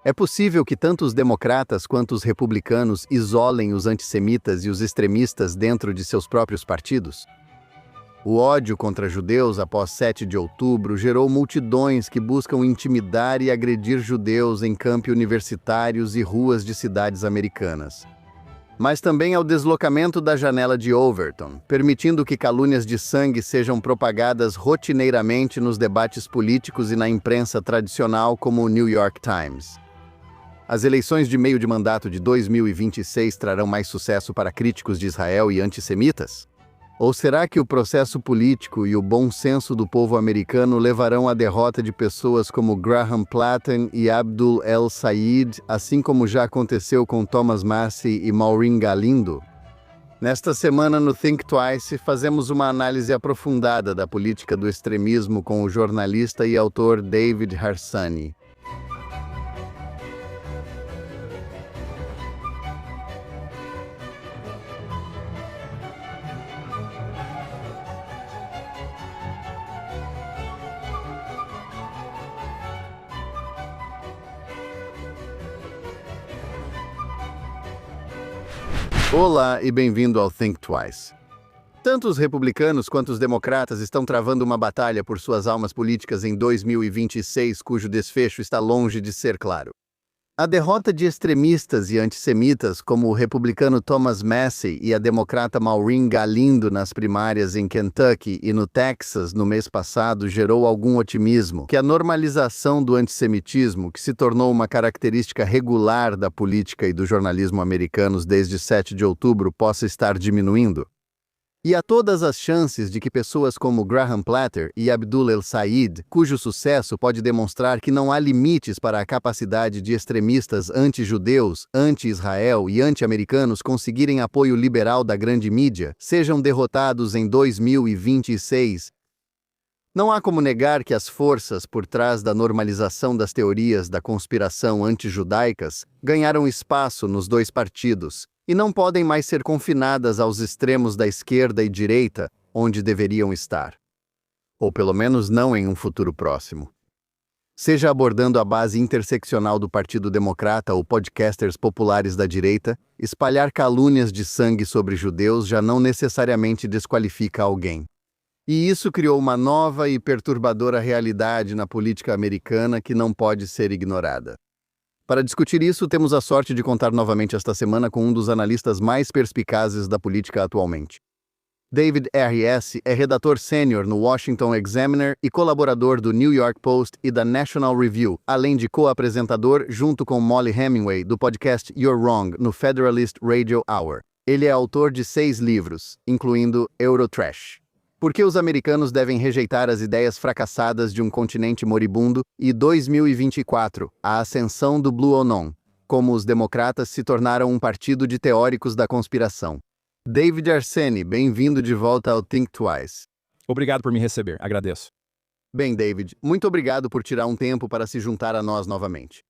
É possível que tanto os democratas quanto os republicanos isolem os antissemitas e os extremistas dentro de seus próprios partidos? O ódio contra judeus após 7 de outubro gerou multidões que buscam intimidar e agredir judeus em campi universitários e ruas de cidades americanas. Mas também ao deslocamento da janela de Overton, permitindo que calúnias de sangue sejam propagadas rotineiramente nos debates políticos e na imprensa tradicional como o New York Times. As eleições de meio de mandato de 2026 trarão mais sucesso para críticos de Israel e antissemitas? Ou será que o processo político e o bom senso do povo americano levarão à derrota de pessoas como Graham Platten e Abdul El-Sayed, assim como já aconteceu com Thomas Massie e Maureen Galindo? Nesta semana no Think Twice, fazemos uma análise aprofundada da política do extremismo com o jornalista e autor David Harsanyi. Olá e bem-vindo ao Think Twice. Tanto os republicanos quanto os democratas estão travando uma batalha por suas almas políticas em 2026, cujo desfecho está longe de ser claro. A derrota de extremistas e antissemitas como o republicano Thomas Massie e a democrata Maureen Galindo nas primárias em Kentucky e no Texas no mês passado gerou algum otimismo que a normalização do antissemitismo, que se tornou uma característica regular da política e do jornalismo americanos desde 7 de outubro, possa estar diminuindo. E há todas as chances de que pessoas como Graham Platter e Abdul El-Sayed, cujo sucesso pode demonstrar que não há limites para a capacidade de extremistas anti-judeus, anti-Israel e anti-americanos conseguirem apoio liberal da grande mídia, sejam derrotados em 2026. Não há como negar que as forças por trás da normalização das teorias da conspiração anti-judaicas ganharam espaço nos dois partidos, e não podem mais ser confinadas aos extremos da esquerda e direita, onde deveriam estar. Ou pelo menos não em um futuro próximo. Seja abordando a base interseccional do Partido Democrata ou podcasters populares da direita, espalhar calúnias de sangue sobre judeus já não necessariamente desqualifica alguém. E isso criou uma nova e perturbadora realidade na política americana que não pode ser ignorada. Para discutir isso, temos a sorte de contar novamente esta semana com um dos analistas mais perspicazes da política atualmente. David R.S. é redator sênior no Washington Examiner e colaborador do New York Post e da National Review, além de co-apresentador, junto com Molly Hemingway, do podcast You're Wrong, no Federalist Radio Hour. Ele é autor de 6 livros, incluindo Eurotrash. Por que os americanos devem rejeitar as ideias fracassadas de um continente moribundo? E 2024, a ascensão do Blue Anon, como os democratas se tornaram um partido de teóricos da conspiração. David Harsanyi, bem-vindo de volta ao Think Twice. Obrigado por me receber, agradeço. Bem, David, muito obrigado por tirar um tempo para se juntar a nós novamente.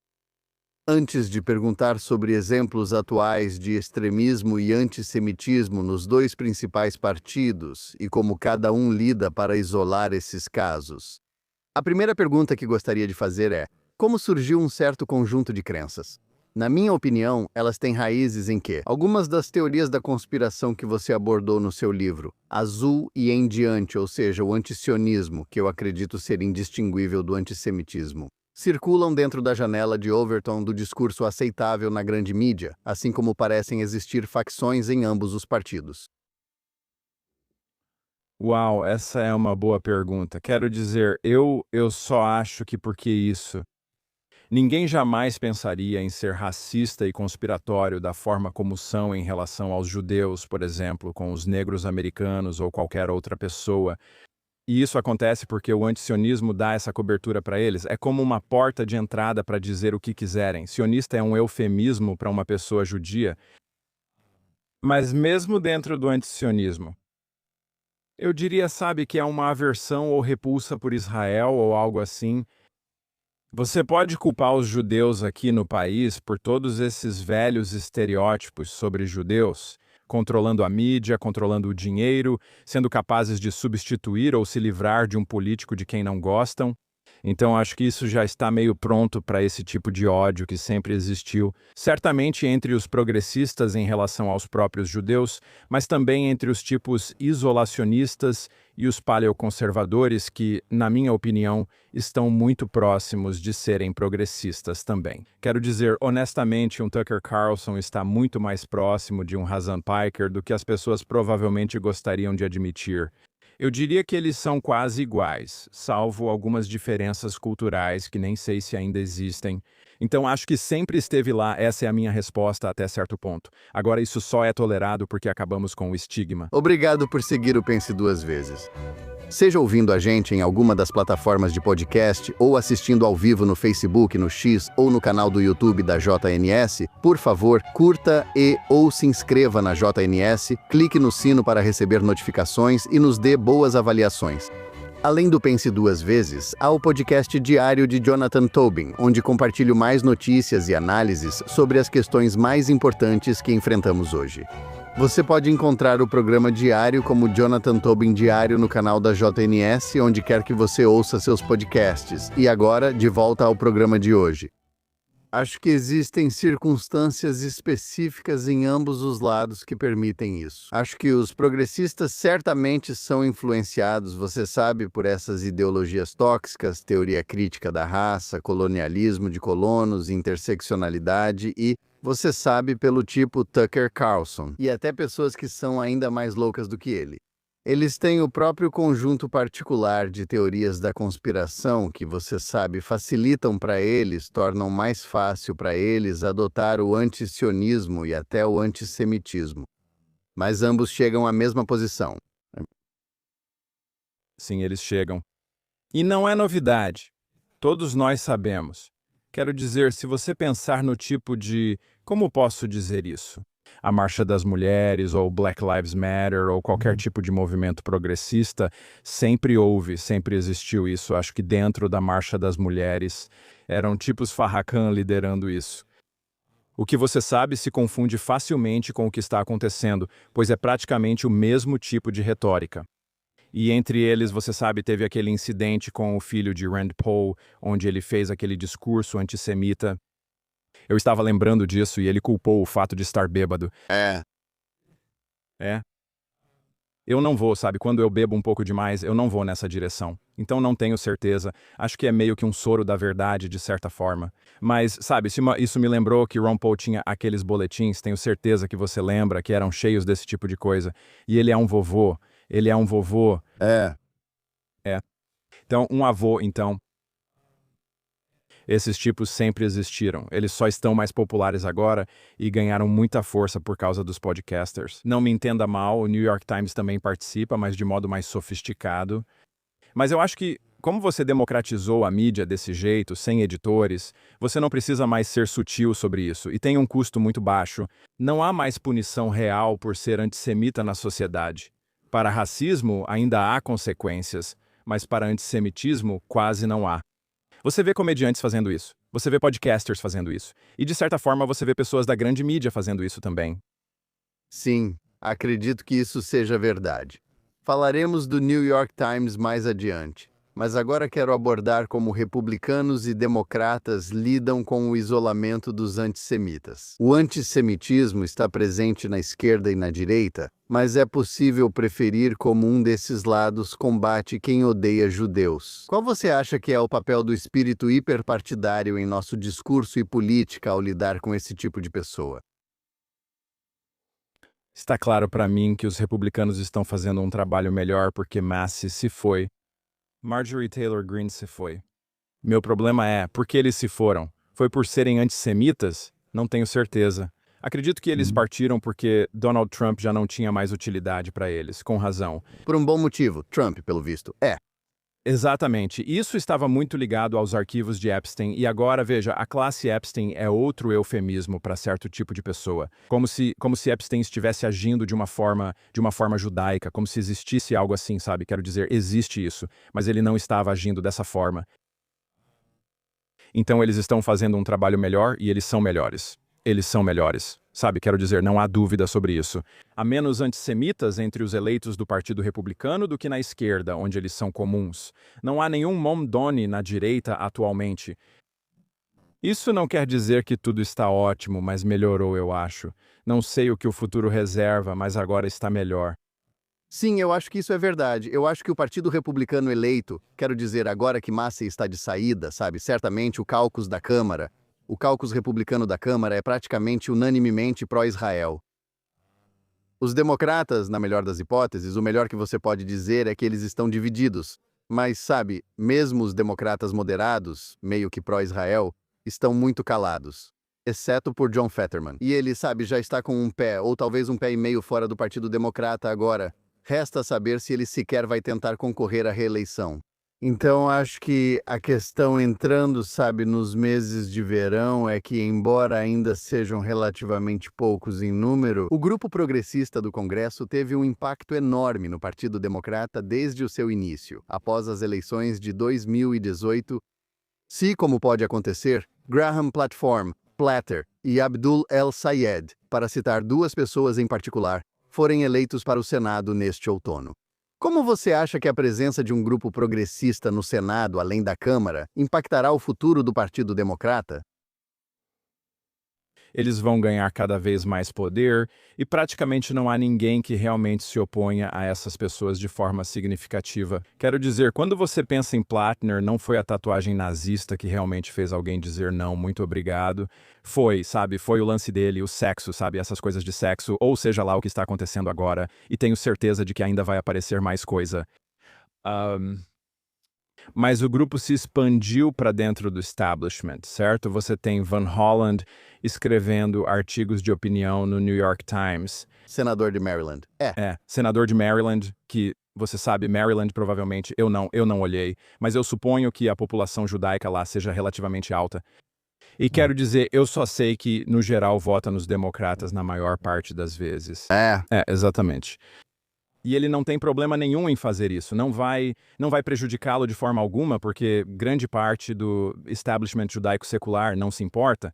Antes de perguntar sobre exemplos atuais de extremismo e antissemitismo nos dois principais partidos e como cada um lida para isolar esses casos, a primeira pergunta que gostaria de fazer é: como surgiu um certo conjunto de crenças? Na minha opinião, elas têm raízes em que algumas das teorias da conspiração que você abordou no seu livro, Azul e em Diante, ou seja, o antisionismo, que eu acredito ser indistinguível do antissemitismo, circulam dentro da janela de Overton do discurso aceitável na grande mídia, assim como parecem existir facções em ambos os partidos. Uau, essa é uma boa pergunta. Quero dizer, eu só acho que porque isso. Ninguém jamais pensaria em ser racista e conspiratório da forma como são em relação aos judeus, por exemplo, com os negros americanos ou qualquer outra pessoa. E isso acontece porque o antisionismo dá essa cobertura para eles. É como uma porta de entrada para dizer o que quiserem. Sionista é um eufemismo para uma pessoa judia. Mas mesmo dentro do antisionismo, eu diria, sabe, que é uma aversão ou repulsa por Israel ou algo assim. Você pode culpar os judeus aqui no país por todos esses velhos estereótipos sobre judeus, controlando a mídia, controlando o dinheiro, sendo capazes de substituir ou se livrar de um político de quem não gostam. Então acho que isso já está meio pronto para esse tipo de ódio que sempre existiu, certamente entre os progressistas em relação aos próprios judeus, mas também entre os tipos isolacionistas e os paleoconservadores que, na minha opinião, estão muito próximos de serem progressistas também. Quero dizer, honestamente, um Tucker Carlson está muito mais próximo de um Hasan Piker do que as pessoas provavelmente gostariam de admitir. Eu diria que eles são quase iguais, salvo algumas diferenças culturais que nem sei se ainda existem. Então acho que sempre esteve lá, essa é a minha resposta até certo ponto. Agora isso só é tolerado porque acabamos com o estigma. Obrigado por seguir o Pense Duas Vezes. Seja ouvindo a gente em alguma das plataformas de podcast ou assistindo ao vivo no Facebook, no X ou no canal do YouTube da JNS, por favor, curta ou se inscreva na JNS, clique no sino para receber notificações e nos dê boas avaliações. Além do Pense Duas Vezes, há o podcast diário de Jonathan Tobin, onde compartilho mais notícias e análises sobre as questões mais importantes que enfrentamos hoje. Você pode encontrar o programa diário como Jonathan Tobin Diário no canal da JNS, onde quer que você ouça seus podcasts. E agora, de volta ao programa de hoje. Acho que existem circunstâncias específicas em ambos os lados que permitem isso. Acho que os progressistas certamente são influenciados, você sabe, por essas ideologias tóxicas, teoria crítica da raça, colonialismo de colonos, interseccionalidade e, você sabe, pelo tipo Tucker Carlson, e até pessoas que são ainda mais loucas do que ele. Eles têm o próprio conjunto particular de teorias da conspiração que, você sabe, facilitam para eles, tornam mais fácil para eles adotar o antisionismo e até o antissemitismo. Mas ambos chegam à mesma posição. Sim, eles chegam. E não é novidade. Todos nós sabemos. Quero dizer, se você pensar no tipo de... Como posso dizer isso? A Marcha das Mulheres, ou Black Lives Matter, ou qualquer tipo de movimento progressista, sempre houve, sempre existiu isso. Acho que dentro da Marcha das Mulheres eram tipos Farrakhan liderando isso. O que você sabe se confunde facilmente com o que está acontecendo, pois é praticamente o mesmo tipo de retórica. E entre eles, você sabe, teve aquele incidente com o filho de Rand Paul, onde ele fez aquele discurso antissemita. Eu estava lembrando disso e ele culpou o fato de estar bêbado. É. Eu não vou, sabe, quando eu bebo um pouco demais, eu não vou nessa direção. Então não tenho certeza. Acho que é meio que um soro da verdade, de certa forma. Mas, sabe, isso me lembrou que Ron Paul tinha aqueles boletins, tenho certeza que você lembra, que eram cheios desse tipo de coisa. E ele é um vovô. Ele é um vovô. É. Então, um avô, então. Esses tipos sempre existiram. Eles só estão mais populares agora e ganharam muita força por causa dos podcasters. Não me entenda mal, o New York Times também participa, mas de modo mais sofisticado. Mas eu acho que, como você democratizou a mídia desse jeito, sem editores, você não precisa mais ser sutil sobre isso e tem um custo muito baixo. Não há mais punição real por ser antissemita na sociedade. Para racismo, ainda há consequências, mas para antissemitismo, quase não há. Você vê comediantes fazendo isso, você vê podcasters fazendo isso, e de certa forma você vê pessoas da grande mídia fazendo isso também. Sim, acredito que isso seja verdade. Falaremos do New York Times mais adiante, mas agora quero abordar como republicanos e democratas lidam com o isolamento dos antissemitas. O antissemitismo está presente na esquerda e na direita, mas é possível preferir como um desses lados combate quem odeia judeus. Qual você acha que é o papel do espírito hiperpartidário em nosso discurso e política ao lidar com esse tipo de pessoa? Está claro para mim que os republicanos estão fazendo um trabalho melhor porque Massey se foi. Marjorie Taylor Greene se foi. Meu problema é, por que eles se foram? Foi por serem antissemitas? Não tenho certeza. Acredito que eles partiram porque Donald Trump já não tinha mais utilidade para eles, com razão. Por um bom motivo, Trump, pelo visto, é. Exatamente. Isso estava muito ligado aos arquivos de Epstein e agora, veja, a classe Epstein é outro eufemismo para certo tipo de pessoa. Como se Epstein estivesse agindo de uma forma judaica, como se existisse algo assim, sabe? Quero dizer, existe isso, mas ele não estava agindo dessa forma. Então eles estão fazendo um trabalho melhor e eles são melhores. Eles são melhores. Sabe, quero dizer, não há dúvida sobre isso. Há menos antissemitas entre os eleitos do Partido Republicano do que na esquerda, onde eles são comuns. Não há nenhum Momdoni na direita atualmente. Isso não quer dizer que tudo está ótimo, mas melhorou, eu acho. Não sei o que o futuro reserva, mas agora está melhor. Sim, eu acho que isso é verdade. Eu acho que o Partido Republicano eleito, quero dizer, agora que Massey está de saída, sabe, certamente o caucus republicano da Câmara é praticamente unanimemente pró-Israel. Os democratas, na melhor das hipóteses, o melhor que você pode dizer é que eles estão divididos. Mas, sabe, mesmo os democratas moderados, meio que pró-Israel, estão muito calados. Exceto por John Fetterman. E ele, sabe, já está com um pé, ou talvez um pé e meio fora do Partido Democrata agora. Resta saber se ele sequer vai tentar concorrer à reeleição. Então, acho que a questão entrando, sabe, nos meses de verão é que, embora ainda sejam relativamente poucos em número, o grupo progressista do Congresso teve um impacto enorme no Partido Democrata desde o seu início, após as eleições de 2018. Se, como pode acontecer, Graham Platform, Platter e Abdul El-Sayed, para citar duas pessoas em particular, forem eleitos para o Senado neste outono. Como você acha que a presença de um grupo progressista no Senado, além da Câmara, impactará o futuro do Partido Democrata? Eles vão ganhar cada vez mais poder e praticamente não há ninguém que realmente se oponha a essas pessoas de forma significativa. Quero dizer, quando você pensa em Platner, não foi a tatuagem nazista que realmente fez alguém dizer não, muito obrigado. Foi, sabe, foi o lance dele, o sexo, sabe, essas coisas de sexo, ou seja lá o que está acontecendo agora, e tenho certeza de que ainda vai aparecer mais coisa. Mas o grupo se expandiu para dentro do establishment, certo? Você tem Van Holland escrevendo artigos de opinião no New York Times. Senador de Maryland. Senador de Maryland, que você sabe, Maryland provavelmente, eu não olhei, mas eu suponho que a população judaica lá seja relativamente alta. E quero dizer, eu só sei que, no geral, vota nos democratas na maior parte das vezes. Exatamente. E ele não tem problema nenhum em fazer isso, não vai prejudicá-lo de forma alguma, porque grande parte do establishment judaico-secular não se importa.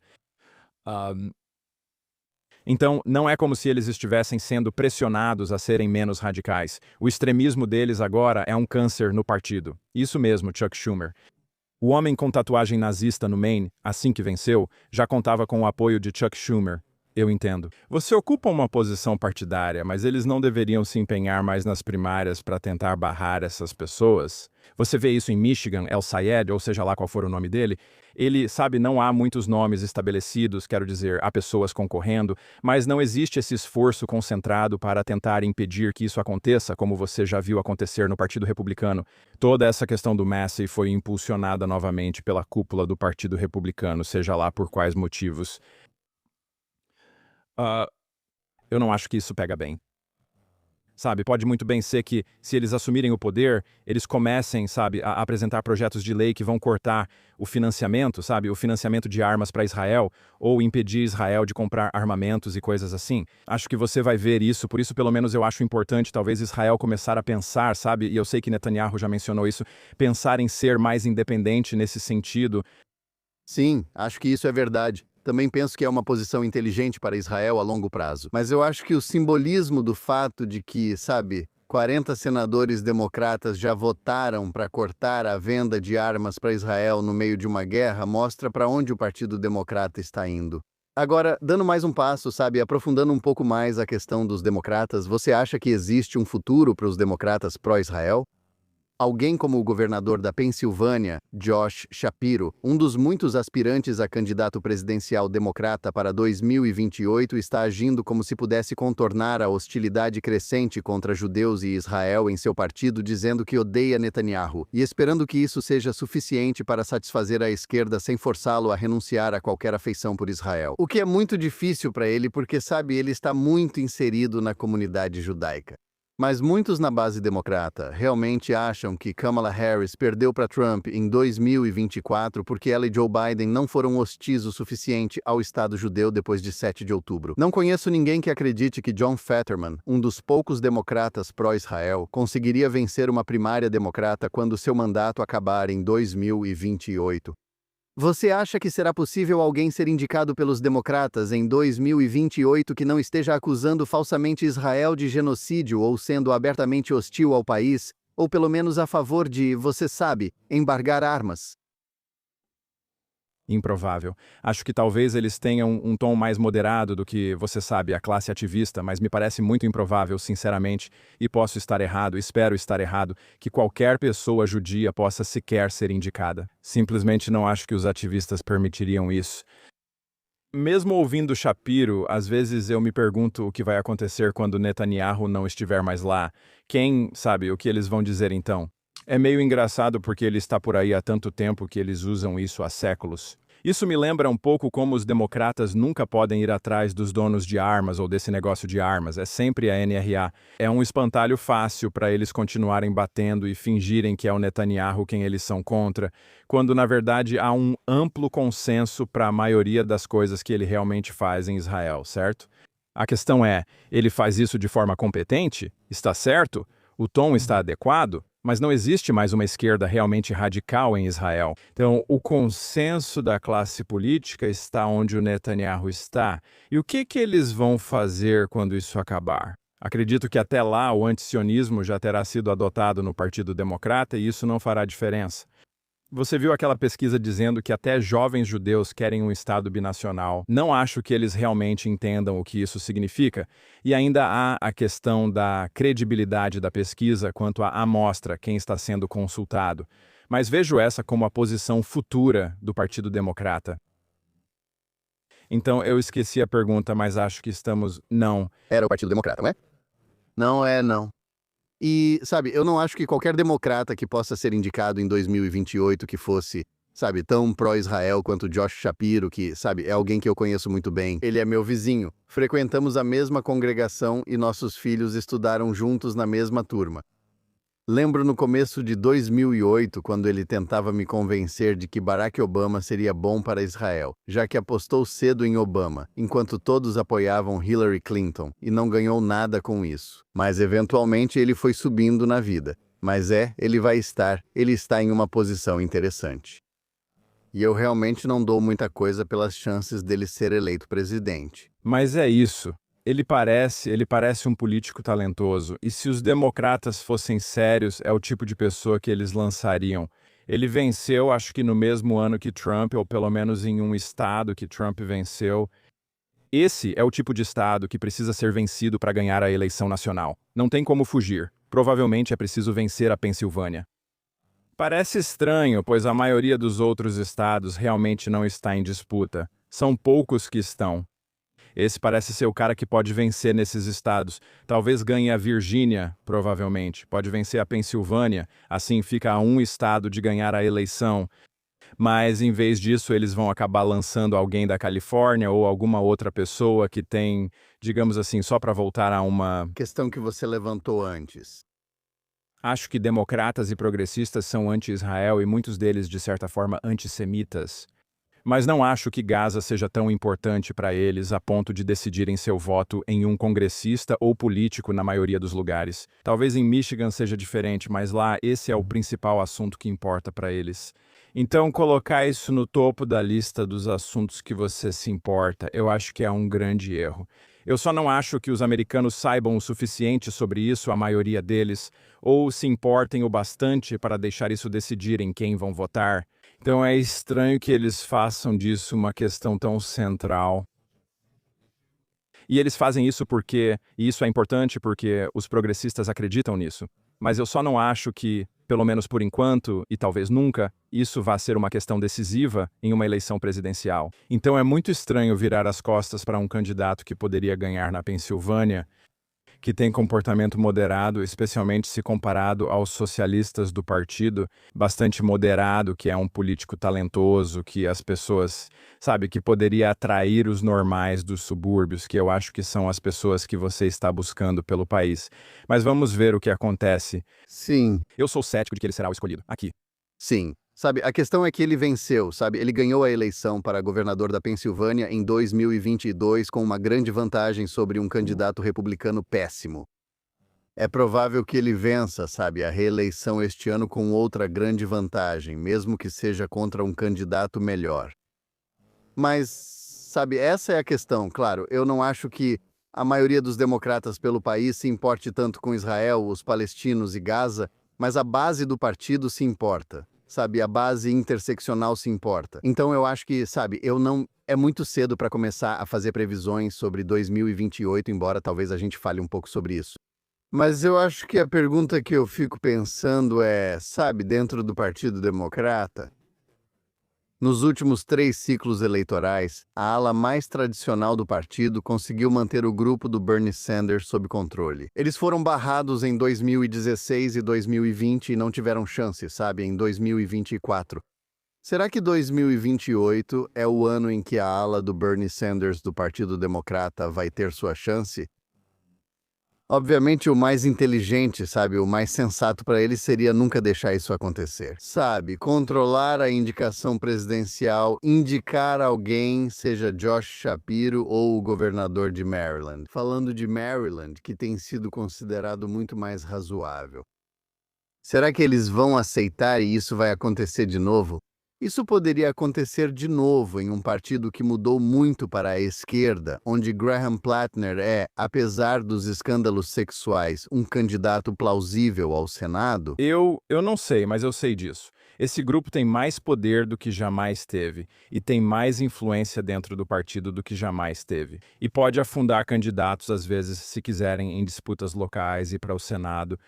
Então, não é como se eles estivessem sendo pressionados a serem menos radicais. O extremismo deles agora é um câncer no partido. Isso mesmo, Chuck Schumer. O homem com tatuagem nazista no Maine, assim que venceu, já contava com o apoio de Chuck Schumer. Eu entendo. Você ocupa uma posição partidária, mas eles não deveriam se empenhar mais nas primárias para tentar barrar essas pessoas? Você vê isso em Michigan, El-Sayed, ou seja lá qual for o nome dele. Ele, sabe, não há muitos nomes estabelecidos, quero dizer, há pessoas concorrendo, mas não existe esse esforço concentrado para tentar impedir que isso aconteça, como você já viu acontecer no Partido Republicano. Toda essa questão do Massey foi impulsionada novamente pela cúpula do Partido Republicano, seja lá por quais motivos. Eu não acho que isso pega bem. Sabe, pode muito bem ser que, se eles assumirem o poder, eles comecem, sabe, a apresentar projetos de lei que vão cortar o financiamento, sabe, o financiamento de armas para Israel, ou impedir Israel de comprar armamentos e coisas assim. Acho que você vai ver isso, por isso pelo menos eu acho importante talvez Israel começar a pensar, sabe, e eu sei que Netanyahu já mencionou isso, pensar em ser mais independente nesse sentido. Sim, acho que isso é verdade. Também penso que é uma posição inteligente para Israel a longo prazo. Mas eu acho que o simbolismo do fato de que, sabe, 40 senadores democratas já votaram para cortar a venda de armas para Israel no meio de uma guerra mostra para onde o Partido Democrata está indo. Agora, dando mais um passo, sabe, aprofundando um pouco mais a questão dos democratas, você acha que existe um futuro para os democratas pró-Israel? Alguém como o governador da Pensilvânia, Josh Shapiro, um dos muitos aspirantes a candidato presidencial democrata para 2028, está agindo como se pudesse contornar a hostilidade crescente contra judeus e Israel em seu partido, dizendo que odeia Netanyahu, e esperando que isso seja suficiente para satisfazer a esquerda sem forçá-lo a renunciar a qualquer afeição por Israel. O que é muito difícil para ele porque, sabe, ele está muito inserido na comunidade judaica. Mas muitos na base democrata realmente acham que Kamala Harris perdeu para Trump em 2024 porque ela e Joe Biden não foram hostis o suficiente ao Estado judeu depois de 7 de outubro. Não conheço ninguém que acredite que John Fetterman, um dos poucos democratas pró-Israel, conseguiria vencer uma primária democrata quando seu mandato acabar em 2028. Você acha que será possível alguém ser indicado pelos democratas em 2028 que não esteja acusando falsamente Israel de genocídio ou sendo abertamente hostil ao país, ou pelo menos a favor de, você sabe, embargar armas? Improvável. Acho que talvez eles tenham um tom mais moderado do que, você sabe, a classe ativista, mas me parece muito improvável, sinceramente, e posso estar errado, espero estar errado, que qualquer pessoa judia possa sequer ser indicada. Simplesmente não acho que os ativistas permitiriam isso. Mesmo ouvindo Shapiro, às vezes eu me pergunto o que vai acontecer quando Netanyahu não estiver mais lá. Quem sabe o que eles vão dizer então? É meio engraçado porque ele está por aí há tanto tempo que eles usam isso há séculos. Isso me lembra um pouco como os democratas nunca podem ir atrás dos donos de armas ou desse negócio de armas, é sempre a NRA. É um espantalho fácil para eles continuarem batendo e fingirem que é o Netanyahu quem eles são contra, quando na verdade há um amplo consenso para a maioria das coisas que ele realmente faz em Israel, certo? A questão é, ele faz isso de forma competente? Está certo? O tom está adequado? Mas não existe mais uma esquerda realmente radical em Israel. Então, o consenso da classe política está onde o Netanyahu está. E o que eles vão fazer quando isso acabar? Acredito que até lá o antisionismo já terá sido adotado no Partido Democrata e isso não fará diferença. Você viu aquela pesquisa dizendo que até jovens judeus querem um Estado binacional. Não acho que eles realmente entendam o que isso significa. E ainda há a questão da credibilidade da pesquisa quanto à amostra, quem está sendo consultado. Mas vejo essa como a posição futura do Partido Democrata. Então eu esqueci a pergunta, mas acho que estamos... Não. Era o Partido Democrata, não é? Não é, não. E, sabe, eu não acho que qualquer democrata que possa ser indicado em 2028 que fosse, sabe, tão pró-Israel quanto Josh Shapiro, que, sabe, é alguém que eu conheço muito bem. Ele é meu vizinho. Frequentamos a mesma congregação e nossos filhos estudaram juntos na mesma turma. Lembro no começo de 2008, quando ele tentava me convencer de que Barack Obama seria bom para Israel, já que apostou cedo em Obama, enquanto todos apoiavam Hillary Clinton, e não ganhou nada com isso. Mas eventualmente ele foi subindo na vida. Mas ele está em uma posição interessante. E eu realmente não dou muita coisa pelas chances dele ser eleito presidente. Mas é isso. Ele parece um político talentoso, e se os democratas fossem sérios, é o tipo de pessoa que eles lançariam. Ele venceu, acho que no mesmo ano que Trump, ou pelo menos em um estado que Trump venceu. Esse é o tipo de estado que precisa ser vencido para ganhar a eleição nacional. Não tem como fugir. Provavelmente é preciso vencer a Pensilvânia. Parece estranho, pois a maioria dos outros estados realmente não está em disputa. São poucos que estão. Esse parece ser o cara que pode vencer nesses estados. Talvez ganhe a Virgínia, provavelmente. Pode vencer a Pensilvânia, assim fica a um estado de ganhar a eleição. Mas, em vez disso, eles vão acabar lançando alguém da Califórnia ou alguma outra pessoa que tem, digamos assim, só para voltar a uma... Questão que você levantou antes. Acho que democratas e progressistas são anti-Israel e muitos deles, de certa forma, antissemitas. Mas não acho que Gaza seja tão importante para eles a ponto de decidirem seu voto em um congressista ou político na maioria dos lugares. Talvez em Michigan seja diferente, mas lá esse é o principal assunto que importa para eles. Então, colocar isso no topo da lista dos assuntos que você se importa, eu acho que é um grande erro. Eu só não acho que os americanos saibam o suficiente sobre isso, a maioria deles, ou se importem o bastante para deixar isso decidir em quem vão votar. Então é estranho que eles façam disso uma questão tão central. E eles fazem isso e isso é importante porque os progressistas acreditam nisso. Mas eu só não acho que, pelo menos por enquanto, e talvez nunca, isso vá ser uma questão decisiva em uma eleição presidencial. Então é muito estranho virar as costas para um candidato que poderia ganhar na Pensilvânia, que tem comportamento moderado, especialmente se comparado aos socialistas do partido, bastante moderado, que é um político talentoso, que as pessoas, sabe, que poderia atrair os normais dos subúrbios, que eu acho que são as pessoas que você está buscando pelo país. Mas vamos ver o que acontece. Sim, Eu sou cético de que ele será o escolhido. Aqui. sim. Sabe, a questão é que ele venceu, sabe? Ele ganhou a eleição para governador da Pensilvânia em 2022 com uma grande vantagem sobre um candidato republicano péssimo. É provável que ele vença, sabe, a reeleição este ano com outra grande vantagem, mesmo que seja contra um candidato melhor. Mas, sabe, essa é a questão, claro. Eu não acho que a maioria dos democratas pelo país se importe tanto com Israel, os palestinos e Gaza, mas a base do partido se importa, sabe? A base interseccional se importa. Então eu acho que, sabe, eu não. É muito cedo para começar a fazer previsões sobre 2028, embora talvez a gente fale um pouco sobre isso. Mas eu acho que a pergunta que eu fico pensando é, sabe, dentro do Partido Democrata. Nos últimos 3 ciclos eleitorais, a ala mais tradicional do partido conseguiu manter o grupo do Bernie Sanders sob controle. Eles foram barrados em 2016 e 2020 e não tiveram chance, sabe, em 2024. Será que 2028 é o ano em que a ala do Bernie Sanders do Partido Democrata vai ter sua chance? Obviamente, o mais inteligente, sabe, o mais sensato para ele seria nunca deixar isso acontecer. Sabe, controlar a indicação presidencial, indicar alguém, seja Josh Shapiro ou o governador de Maryland. Falando de Maryland, que tem sido considerado muito mais razoável. Será que eles vão aceitar e isso vai acontecer de novo? Isso poderia acontecer de novo em um partido que mudou muito para a esquerda, onde Graham Plattner é, apesar dos escândalos sexuais, um candidato plausível ao Senado? Eu não sei, mas eu sei disso. Esse grupo tem mais poder do que jamais teve e tem mais influência dentro do partido do que jamais teve. E pode afundar candidatos, às vezes, se quiserem, em disputas locais e para o Senado.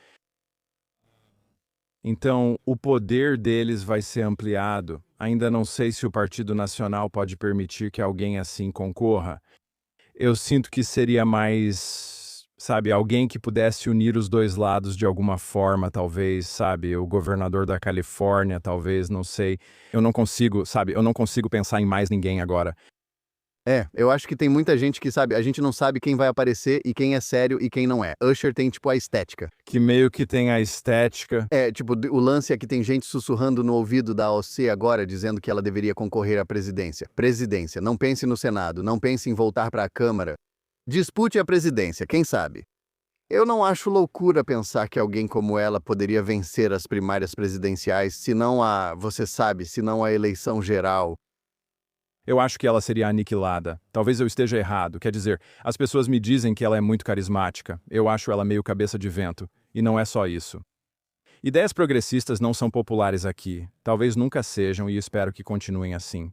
Então, o poder deles vai ser ampliado. Ainda não sei se o Partido Nacional pode permitir que alguém assim concorra. Eu sinto que seria mais, sabe, alguém que pudesse unir os dois lados de alguma forma, talvez, sabe, o governador da Califórnia, talvez, não sei. Eu não consigo, sabe, eu não consigo pensar em mais ninguém agora. Eu acho que tem muita gente que sabe, a gente não sabe quem vai aparecer e quem é sério e quem não é. Usher tem, tipo, a estética. Que meio que tem a estética. Tipo, o lance é que tem gente sussurrando no ouvido da AOC agora, dizendo que ela deveria concorrer à presidência. Presidência, não pense no Senado, não pense em voltar para a Câmara. Dispute a presidência, quem sabe? Eu não acho loucura pensar que alguém como ela poderia vencer as primárias presidenciais, se não a, você sabe, se não a eleição geral. Eu acho que ela seria aniquilada. Talvez eu esteja errado. Quer dizer, as pessoas me dizem que ela é muito carismática. Eu acho ela meio cabeça de vento. E não é só isso. Ideias progressistas não são populares aqui. Talvez nunca sejam e espero que continuem assim.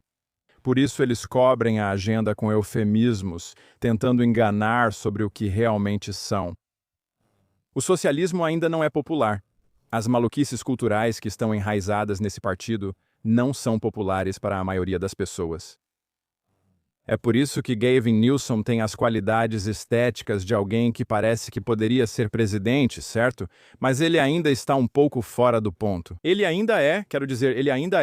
Por isso eles cobrem a agenda com eufemismos, tentando enganar sobre o que realmente são. O socialismo ainda não é popular. As maluquices culturais que estão enraizadas nesse partido não são populares para a maioria das pessoas. É por isso que Gavin Newsom tem as qualidades estéticas de alguém que parece que poderia ser presidente, certo? Mas ele ainda está um pouco fora do ponto. Ele ainda é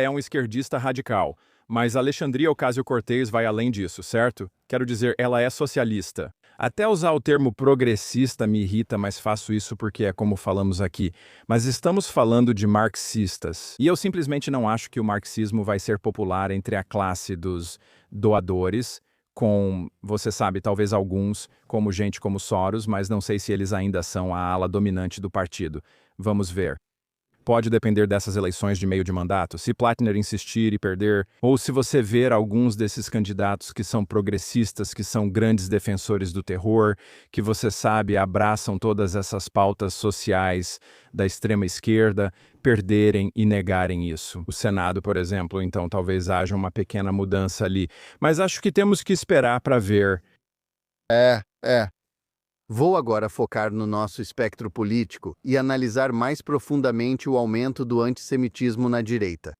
um esquerdista radical. Mas Alexandria Ocasio-Cortez vai além disso, certo? Quero dizer, ela é socialista. Até usar o termo progressista me irrita, mas faço isso porque é como falamos aqui. Mas estamos falando de marxistas. E eu simplesmente não acho que o marxismo vai ser popular entre a classe dos doadores, com, você sabe, talvez alguns, como gente como Soros, mas não sei se eles ainda são a ala dominante do partido. Vamos ver. Pode depender dessas eleições de meio de mandato, se Plattner insistir e perder, ou se você ver alguns desses candidatos que são progressistas, que são grandes defensores do terror, que você sabe abraçam todas essas pautas sociais da extrema esquerda, perderem e negarem isso. O Senado, por exemplo, então talvez haja uma pequena mudança ali. Mas acho que temos que esperar para ver. É. Vou agora focar no nosso espectro político e analisar mais profundamente o aumento do antissemitismo na direita.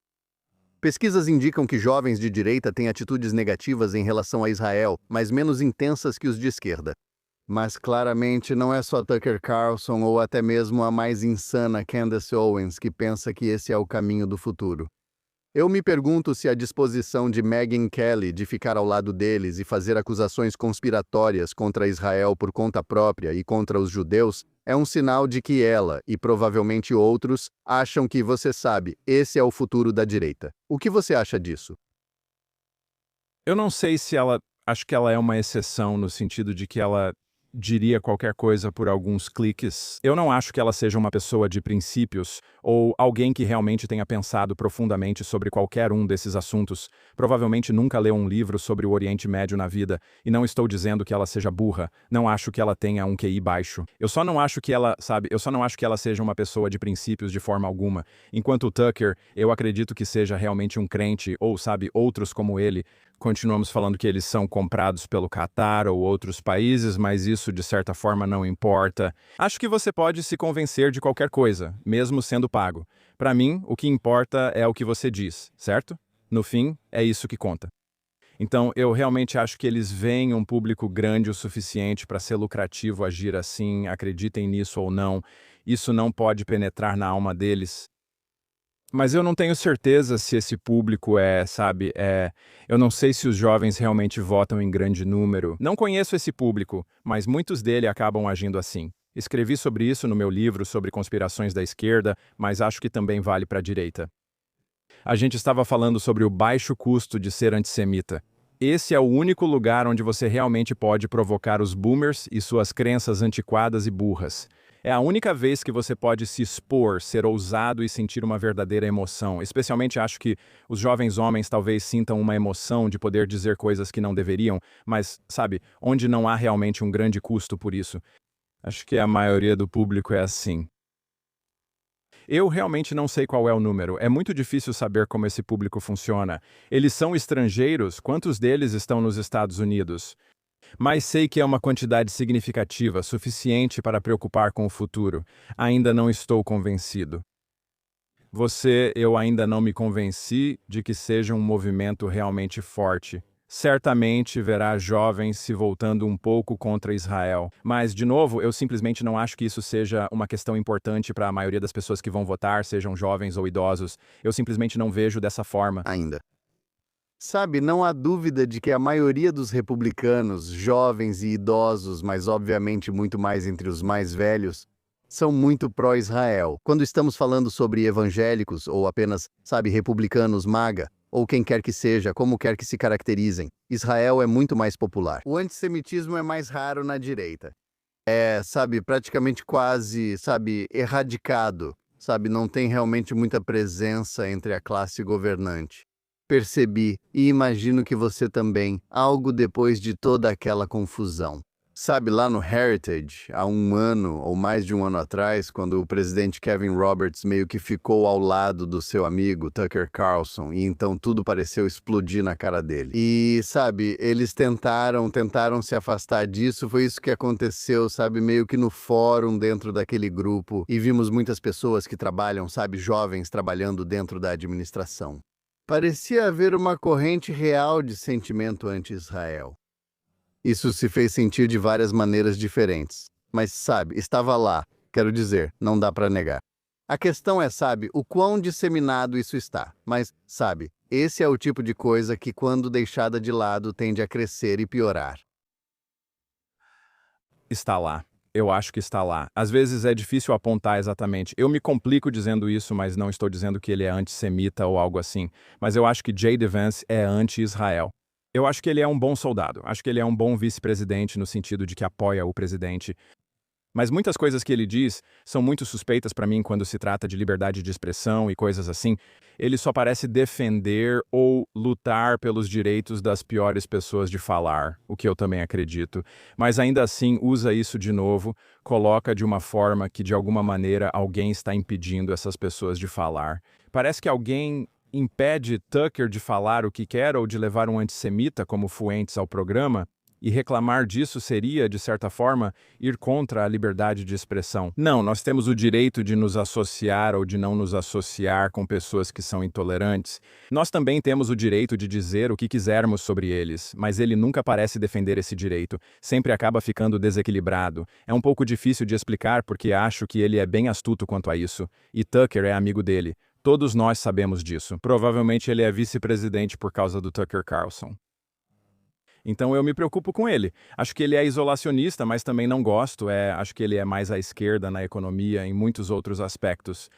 Pesquisas indicam que jovens de direita têm atitudes negativas em relação a Israel, mas menos intensas que os de esquerda. Mas claramente não é só Tucker Carlson ou até mesmo a mais insana Candace Owens que pensa que esse é o caminho do futuro. Eu me pergunto se a disposição de Megyn Kelly de ficar ao lado deles e fazer acusações conspiratórias contra Israel por conta própria e contra os judeus é um sinal de que ela, e provavelmente outros, acham que, você sabe, esse é o futuro da direita. O que você acha disso? Eu não sei se ela... Acho que ela é uma exceção no sentido de que ela diria qualquer coisa por alguns cliques. Eu não acho que ela seja uma pessoa de princípios ou alguém que realmente tenha pensado profundamente sobre qualquer um desses assuntos. Provavelmente nunca leu um livro sobre o Oriente Médio na vida, e não estou dizendo que ela seja burra, não acho que ela tenha um QI baixo. Eu só não acho que ela, eu só não acho que ela seja uma pessoa de princípios de forma alguma. Enquanto o Tucker, eu acredito que seja realmente um crente ou, outros como ele. Continuamos falando que eles são comprados pelo Catar ou outros países, mas isso de certa forma não importa. Acho que você pode se convencer de qualquer coisa, mesmo sendo pago. Para mim, o que importa é o que você diz, certo? No fim, é isso que conta. Então, eu realmente acho que eles veem um público grande o suficiente para ser lucrativo agir assim, acreditem nisso ou não. Isso não pode penetrar na alma deles. Mas eu não tenho certeza se esse público eu não sei se os jovens realmente votam em grande número. Não conheço esse público, mas muitos dele acabam agindo assim. Escrevi sobre isso no meu livro sobre conspirações da esquerda, mas acho que também vale para a direita. A gente estava falando sobre o baixo custo de ser antissemita. Esse é o único lugar onde você realmente pode provocar os boomers e suas crenças antiquadas e burras. É a única vez que você pode se expor, ser ousado e sentir uma verdadeira emoção. Especialmente acho que os jovens homens talvez sintam uma emoção de poder dizer coisas que não deveriam, mas, onde não há realmente um grande custo por isso. Acho que a maioria do público é assim. Eu realmente não sei qual é o número. É muito difícil saber como esse público funciona. Eles são estrangeiros? Quantos deles estão nos Estados Unidos? Mas sei que é uma quantidade significativa, suficiente para preocupar com o futuro. Ainda não estou convencido. Eu ainda não me convenci de que seja um movimento realmente forte. Certamente verá jovens se voltando um pouco contra Israel. Mas, de novo, eu simplesmente não acho que isso seja uma questão importante para a maioria das pessoas que vão votar, sejam jovens ou idosos. Eu simplesmente não vejo dessa forma. Ainda. Não há dúvida de que a maioria dos republicanos, jovens e idosos, mas obviamente muito mais entre os mais velhos, são muito pró-Israel. Quando estamos falando sobre evangélicos ou apenas, republicanos MAGA, ou quem quer que seja, como quer que se caracterizem, Israel é muito mais popular. O antissemitismo é mais raro na direita. É, praticamente quase, erradicado, não tem realmente muita presença entre a classe governante. Percebi, e imagino que você também, algo depois de toda aquela confusão. Lá no Heritage, há um ano ou mais de um ano atrás, quando o presidente Kevin Roberts meio que ficou ao lado do seu amigo Tucker Carlson, e então tudo pareceu explodir na cara dele. E, eles tentaram se afastar disso, foi isso que aconteceu, meio que no fórum dentro daquele grupo, e vimos muitas pessoas que trabalham, jovens trabalhando dentro da administração. Parecia haver uma corrente real de sentimento anti-Israel. Isso se fez sentir de várias maneiras diferentes. Mas, estava lá. Quero dizer, não dá para negar. A questão é, o quão disseminado isso está. Mas, esse é o tipo de coisa que, quando deixada de lado, tende a crescer e piorar. Está lá. Eu acho que está lá. Às vezes é difícil apontar exatamente. Eu me complico dizendo isso, mas não estou dizendo que ele é antissemita ou algo assim. Mas eu acho que J.D. Vance é anti-Israel. Eu acho que ele é um bom soldado. Acho que ele é um bom vice-presidente no sentido de que apoia o presidente. Mas muitas coisas que ele diz são muito suspeitas para mim quando se trata de liberdade de expressão e coisas assim. Ele só parece defender ou lutar pelos direitos das piores pessoas de falar, o que eu também acredito. Mas ainda assim usa isso de novo, coloca de uma forma que de alguma maneira alguém está impedindo essas pessoas de falar. Parece que alguém impede Tucker de falar o que quer ou de levar um antissemita como Fuentes ao programa, e reclamar disso seria, de certa forma, ir contra a liberdade de expressão. Não, nós temos o direito de nos associar ou de não nos associar com pessoas que são intolerantes. Nós também temos o direito de dizer o que quisermos sobre eles, mas ele nunca parece defender esse direito, sempre acaba ficando desequilibrado. É um pouco difícil de explicar porque acho que ele é bem astuto quanto a isso, e Tucker é amigo dele. Todos nós sabemos disso. Provavelmente ele é vice-presidente por causa do Tucker Carlson. Então eu me preocupo com ele. Acho que ele é isolacionista, mas também não gosto. Acho que ele é mais à esquerda na economia, em muitos outros aspectos.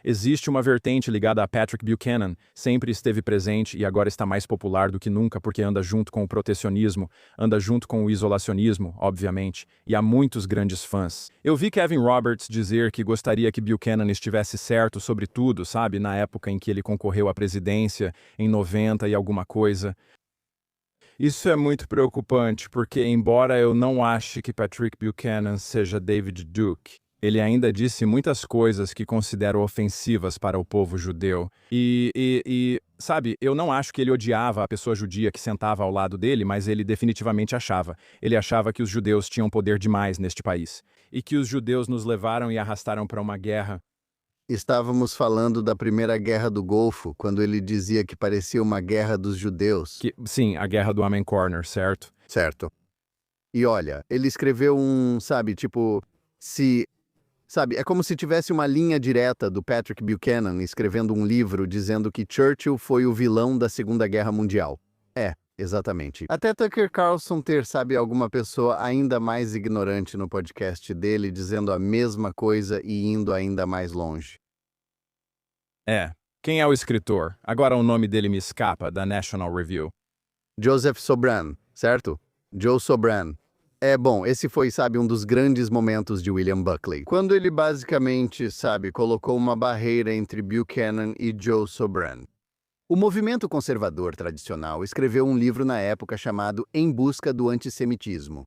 Existe uma vertente ligada a Patrick Buchanan, sempre esteve presente e agora está mais popular do que nunca porque anda junto com o protecionismo, anda junto com o isolacionismo, obviamente, e há muitos grandes fãs. Eu vi Kevin Roberts dizer que gostaria que Buchanan estivesse certo sobre tudo, sabe, na época em que ele concorreu à presidência, em 90 e alguma coisa. Isso é muito preocupante, porque embora eu não ache que Patrick Buchanan seja David Duke, ele ainda disse muitas coisas que considero ofensivas para o povo judeu. Sabe, eu não acho que ele odiava a pessoa judia que sentava ao lado dele, mas ele definitivamente achava. Ele achava que os judeus tinham poder demais neste país. E que os judeus nos levaram e arrastaram para uma guerra. Estávamos falando da Primeira Guerra do Golfo, quando ele dizia que parecia uma guerra dos judeus. Sim, a guerra do Amen Corner, certo? Certo. E olha, ele escreveu sabe, tipo, Sabe, é como se tivesse uma linha direta do Patrick Buchanan escrevendo um livro dizendo que Churchill foi o vilão da Segunda Guerra Mundial. É, exatamente. Até Tucker Carlson ter, sabe, alguma pessoa ainda mais ignorante no podcast dele dizendo a mesma coisa e indo ainda mais longe. Quem é o escritor? Agora o nome dele me escapa, da National Review. Joseph Sobran, certo? Joe Sobran. Bom, esse foi, sabe, um dos grandes momentos de William Buckley. Quando ele basicamente, sabe, colocou uma barreira entre Buchanan e Joe Sobran. O movimento conservador tradicional escreveu um livro na época chamado Em Busca do Antissemitismo.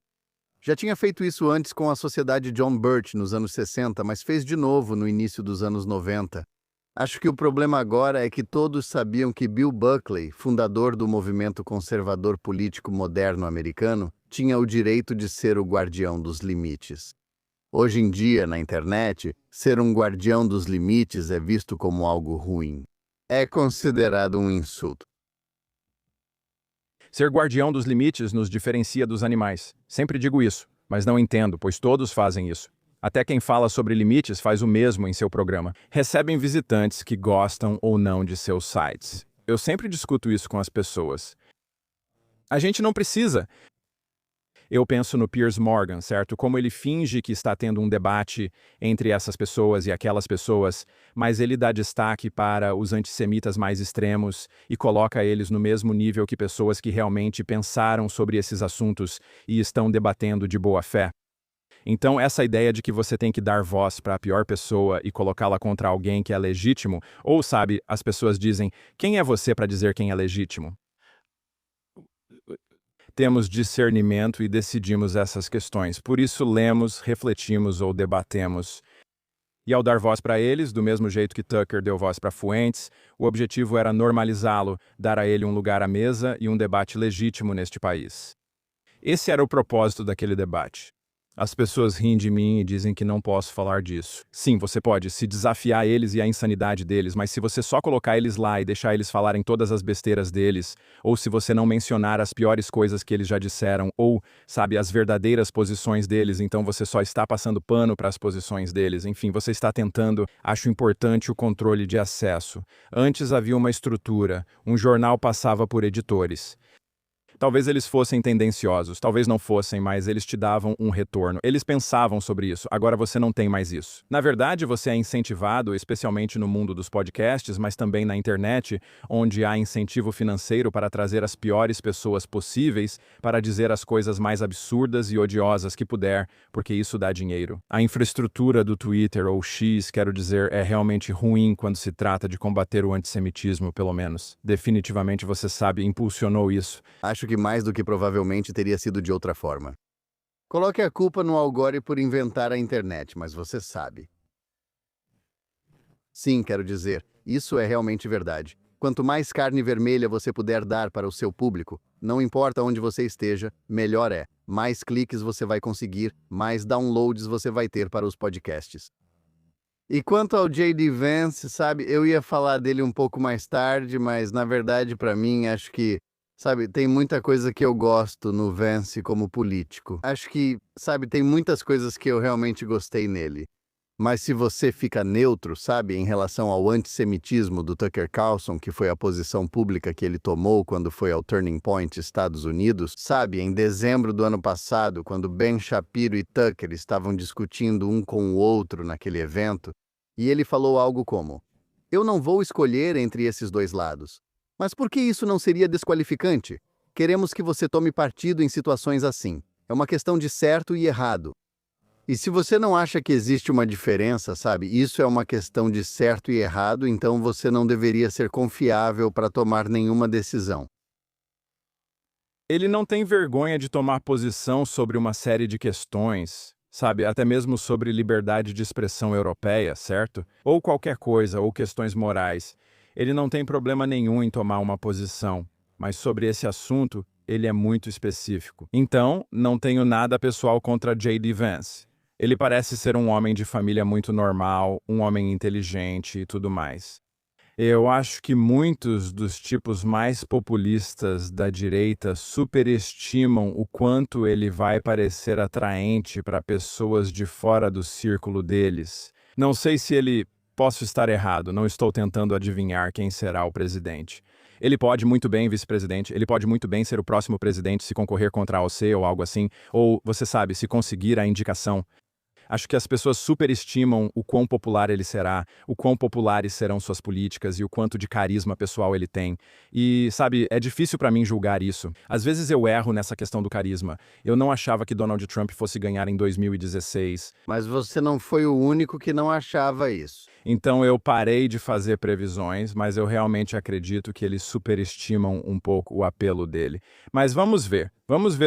Já tinha feito isso antes com a Sociedade John Birch nos anos 60, mas fez de novo no início dos anos 90. Acho que o problema agora é que todos sabiam que Bill Buckley, fundador do movimento conservador político moderno americano, tinha o direito de ser o guardião dos limites. Hoje em dia, na internet, ser um guardião dos limites é visto como algo ruim. É considerado um insulto. Ser guardião dos limites nos diferencia dos animais. Sempre digo isso, mas não entendo, pois todos fazem isso. Até quem fala sobre limites faz o mesmo em seu programa. Recebem visitantes que gostam ou não de seus sites. Eu sempre discuto isso com as pessoas. A gente não precisa. Eu penso no Piers Morgan, certo? Como ele finge que está tendo um debate entre essas pessoas e aquelas pessoas, mas ele dá destaque para os antissemitas mais extremos e coloca eles no mesmo nível que pessoas que realmente pensaram sobre esses assuntos e estão debatendo de boa fé. Então, essa ideia de que você tem que dar voz para a pior pessoa e colocá-la contra alguém que é legítimo, ou sabe, as pessoas dizem, quem é você para dizer quem é legítimo? Temos discernimento e decidimos essas questões, por isso lemos, refletimos ou debatemos. E ao dar voz para eles, do mesmo jeito que Tucker deu voz para Fuentes, o objetivo era normalizá-lo, dar a ele um lugar à mesa e um debate legítimo neste país. Esse era o propósito daquele debate. As pessoas riem de mim e dizem que não posso falar disso. Sim, você pode se desafiar eles e a insanidade deles, mas se você só colocar eles lá e deixar eles falarem todas as besteiras deles, ou se você não mencionar as piores coisas que eles já disseram, ou, sabe, as verdadeiras posições deles, então você só está passando pano para as posições deles. Enfim, você está tentando. Acho importante o controle de acesso. Antes havia uma estrutura, um jornal passava por editores. Talvez eles fossem tendenciosos, talvez não fossem, mas eles te davam um retorno. Eles pensavam sobre isso, agora você não tem mais isso. Na verdade, você é incentivado, especialmente no mundo dos podcasts, mas também na internet, onde há incentivo financeiro para trazer as piores pessoas possíveis para dizer as coisas mais absurdas e odiosas que puder, porque isso dá dinheiro. A infraestrutura do Twitter, ou X, quero dizer, é realmente ruim quando se trata de combater o antissemitismo, pelo menos. Definitivamente, você sabe, impulsionou isso. Acho que mais do que provavelmente teria sido de outra forma. Coloque a culpa no Al Gore por inventar a internet, mas você sabe. Sim, quero dizer, isso é realmente verdade. Quanto mais carne vermelha você puder dar para o seu público, não importa onde você esteja, melhor é. Mais cliques você vai conseguir, mais downloads você vai ter para os podcasts. E quanto ao J.D. Vance, sabe, eu ia falar dele um pouco mais tarde, mas na verdade, para mim, acho que sabe, tem muita coisa que eu gosto no Vance como político. Acho que, sabe, tem muitas coisas que eu realmente gostei nele. Mas se você fica neutro, sabe, em relação ao antissemitismo do Tucker Carlson, que foi a posição pública que ele tomou quando foi ao Turning Point, Estados Unidos, sabe, em dezembro do ano passado, quando Ben Shapiro e Tucker estavam discutindo um com o outro naquele evento, E ele falou algo como: "Eu não vou escolher entre esses dois lados. Mas por que isso não seria desqualificante? Queremos que você tome partido em situações assim. É uma questão de certo e errado. E se você não acha que existe uma diferença, sabe, isso é uma questão de certo e errado, então você não deveria ser confiável para tomar nenhuma decisão." Ele não tem vergonha de tomar posição sobre uma série de questões, sabe, até mesmo sobre liberdade de expressão europeia, certo? Ou qualquer coisa, ou questões morais. Ele não tem problema nenhum em tomar uma posição, mas sobre esse assunto, ele é muito específico. Então, não tenho nada pessoal contra J.D. Vance. Ele parece ser um homem de família muito normal, um homem inteligente e tudo mais. Eu acho que muitos dos tipos mais populistas da direita superestimam o quanto ele vai parecer atraente para pessoas de fora do círculo deles. Não sei se ele... Posso estar errado, não estou tentando adivinhar quem será o presidente. Ele pode muito bem vice-presidente, ele pode muito bem ser o próximo presidente se concorrer contra a AOC ou algo assim, ou, você sabe, se conseguir a indicação. Acho que as pessoas superestimam o quão popular ele será, o quão populares serão suas políticas e o quanto de carisma pessoal ele tem. E, sabe, é difícil para mim julgar isso. Às vezes eu erro nessa questão do carisma. Eu não achava que Donald Trump fosse ganhar em 2016. Mas você não foi o único que não achava isso. Então eu parei de fazer previsões, mas eu realmente acredito que eles superestimam um pouco o apelo dele. Mas vamos ver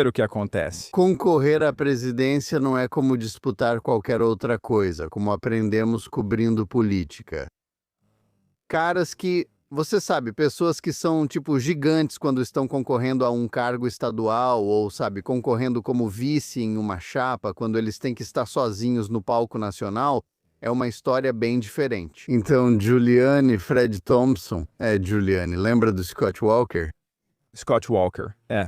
o que acontece. Concorrer à presidência não é como disputar qualquer outra coisa, como aprendemos cobrindo política. Caras que, você sabe, pessoas que são tipo gigantes quando estão concorrendo a um cargo estadual ou, sabe, concorrendo como vice em uma chapa quando eles têm que estar sozinhos no palco nacional, é uma história bem diferente. Então, Giuliani, Fred Thompson, Giuliani, lembra do Scott Walker? Scott Walker, É,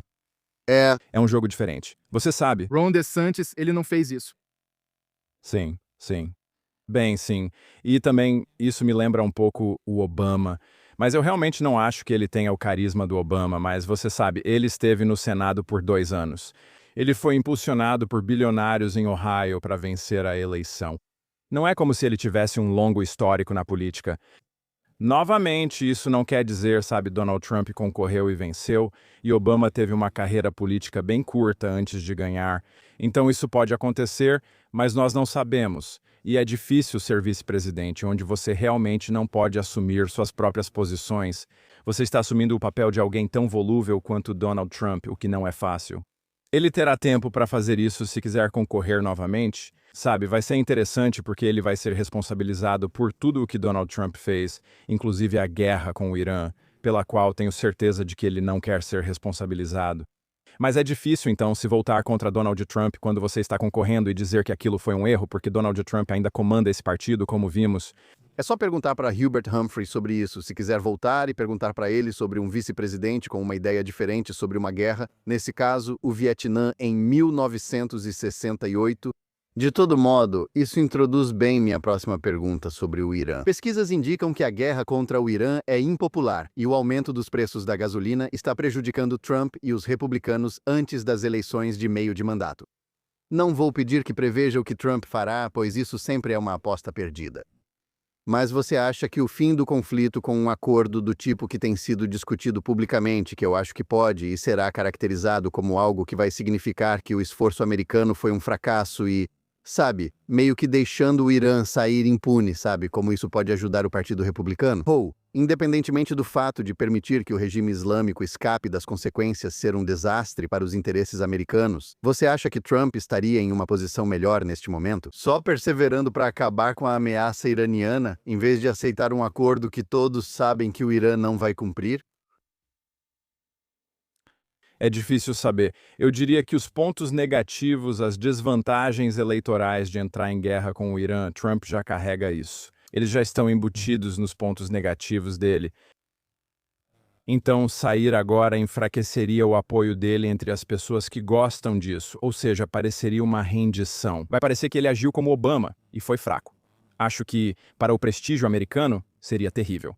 é um jogo diferente. Você sabe. Ron DeSantis, ele não fez isso. Sim, sim. Bem, sim. E também isso me lembra um pouco o Obama. Mas eu realmente não acho que ele tenha o carisma do Obama, mas você sabe, ele esteve no Senado por 2 anos. Ele foi impulsionado por bilionários em Ohio para vencer a eleição. Não é como se ele tivesse um longo histórico na política. Novamente, isso não quer dizer, sabe, Donald Trump concorreu e venceu, e Obama teve uma carreira política bem curta antes de ganhar. Então isso pode acontecer, mas nós não sabemos. E é difícil ser vice-presidente, onde você realmente não pode assumir suas próprias posições. Você está assumindo o papel de alguém tão volúvel quanto Donald Trump, o que não é fácil. Ele terá tempo para fazer isso se quiser concorrer novamente. Sabe, vai ser interessante porque ele vai ser responsabilizado por tudo o que Donald Trump fez, inclusive a guerra com o Irã, pela qual tenho certeza de que ele não quer ser responsabilizado. Mas é difícil, então, se voltar contra Donald Trump quando você está concorrendo e dizer que aquilo foi um erro, porque Donald Trump ainda comanda esse partido, como vimos. é só perguntar para Hubert Humphrey sobre isso, se quiser voltar e perguntar para ele sobre um vice-presidente com uma ideia diferente sobre uma guerra, nesse caso, o Vietnã em 1968. De todo modo, isso introduz bem minha próxima pergunta sobre o Irã. Pesquisas indicam que a guerra contra o Irã é impopular e o aumento dos preços da gasolina está prejudicando Trump e os republicanos antes das eleições de meio de mandato. Não vou pedir que preveja o que Trump fará, pois isso sempre é uma aposta perdida. Mas você acha que o fim do conflito com um acordo do tipo que tem sido discutido publicamente, que eu acho que pode e será caracterizado como algo que vai significar que o esforço americano foi um fracasso e, sabe, meio que deixando o Irã sair impune, sabe, como isso pode ajudar o Partido Republicano? Ou, independentemente do fato de permitir que o regime islâmico escape das consequências ser um desastre para os interesses americanos, você acha que Trump estaria em uma posição melhor neste momento? Só perseverando para acabar com a ameaça iraniana, em vez de aceitar um acordo que todos sabem que o Irã não vai cumprir? É difícil saber. Eu diria que os pontos negativos, as desvantagens eleitorais de entrar em guerra com o Irã, Trump já carrega isso. Eles já estão embutidos nos pontos negativos dele. Então, sair agora enfraqueceria o apoio dele entre as pessoas que gostam disso, ou seja, pareceria uma rendição. Vai parecer que ele agiu como Obama e foi fraco. Acho que, para o prestígio americano, seria terrível.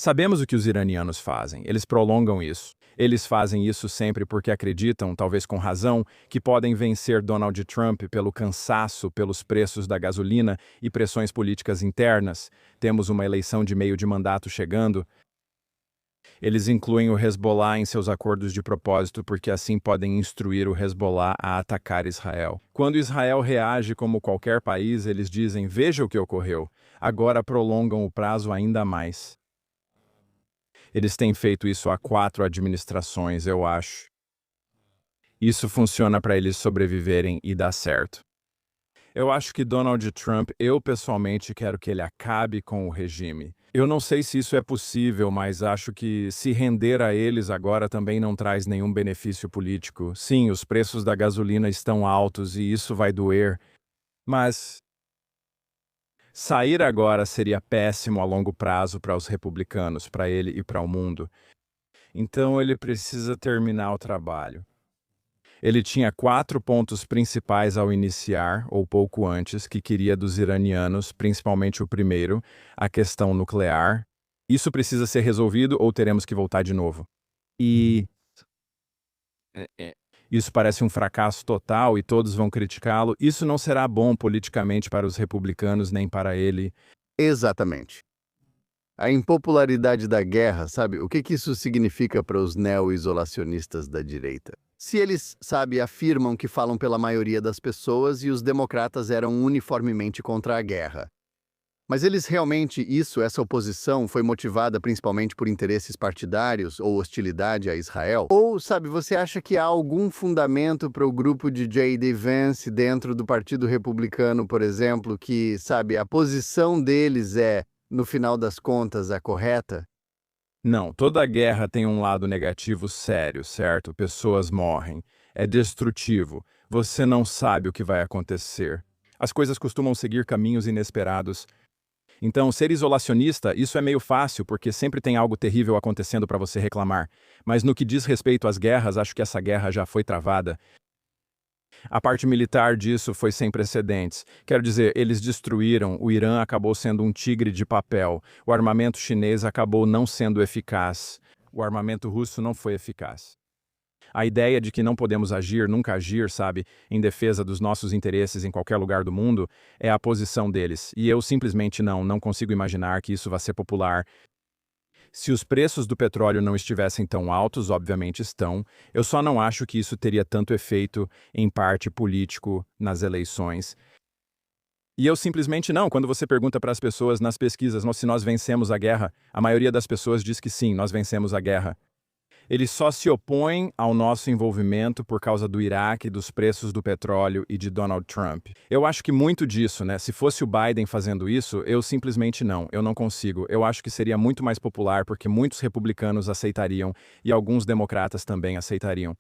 Sabemos o que os iranianos fazem, eles prolongam isso. Eles fazem isso sempre porque acreditam, talvez com razão, que podem vencer Donald Trump pelo cansaço, pelos preços da gasolina e pressões políticas internas. Temos uma eleição de meio de mandato chegando. Eles incluem o Hezbollah em seus acordos de propósito porque assim podem instruir o Hezbollah a atacar Israel. Quando Israel reage como qualquer país, eles dizem: veja o que ocorreu. Agora prolongam o prazo ainda mais. Eles têm feito isso há 4 administrações, eu acho. Isso funciona para eles sobreviverem e dar certo. Eu acho que Donald Trump, eu pessoalmente quero que ele acabe com o regime. Eu não sei se isso é possível, mas acho que se render a eles agora também não traz nenhum benefício político. Sim, os preços da gasolina estão altos e isso vai doer, mas sair agora seria péssimo a longo prazo para os republicanos, para ele e para o mundo. Então ele precisa terminar o trabalho. Ele tinha 4 pontos principais ao iniciar, ou pouco antes, que queria dos iranianos, principalmente o primeiro, a questão nuclear. Isso precisa ser resolvido ou teremos que voltar de novo? E isso parece um fracasso total e todos vão criticá-lo. Isso não será bom politicamente para os republicanos nem para ele. Exatamente. A impopularidade da guerra, sabe? O que isso significa para os neo-isolacionistas da direita? Se eles, sabe, afirmam que falam pela maioria das pessoas e os democratas eram uniformemente contra a guerra. Mas eles realmente, essa oposição foi motivada principalmente por interesses partidários ou hostilidade a Israel? Ou, sabe, você acha que há algum fundamento para o grupo de J.D. Vance dentro do Partido Republicano, por exemplo, que, sabe, a posição deles é, no final das contas, a correta? Não, toda guerra tem um lado negativo sério, certo? Pessoas morrem. É destrutivo. Você não sabe o que vai acontecer. As coisas costumam seguir caminhos inesperados. Então, ser isolacionista, isso é meio fácil, porque sempre tem algo terrível acontecendo para você reclamar. Mas no que diz respeito às guerras, acho que essa guerra já foi travada. A parte militar disso foi sem precedentes. Quero dizer, eles destruíram, o Irã acabou sendo um tigre de papel, o armamento chinês acabou não sendo eficaz, o armamento russo não foi eficaz. A ideia de que não podemos agir, nunca agir, sabe, em defesa dos nossos interesses em qualquer lugar do mundo, é a posição deles. E eu simplesmente não consigo imaginar que isso vá ser popular. Se os preços do petróleo não estivessem tão altos, obviamente estão, eu só não acho que isso teria tanto efeito, em parte político, nas eleições. E eu simplesmente não. Quando você pergunta para as pessoas nas pesquisas se nós vencemos a guerra, a maioria das pessoas diz que sim, nós vencemos a guerra. Eles só se opõem ao nosso envolvimento por causa do Iraque, dos preços do petróleo e de Donald Trump. Eu acho que muito disso, né? Se fosse o Biden fazendo isso, eu simplesmente eu não consigo. Eu acho que seria muito mais popular porque muitos republicanos aceitariam e alguns democratas também aceitariam.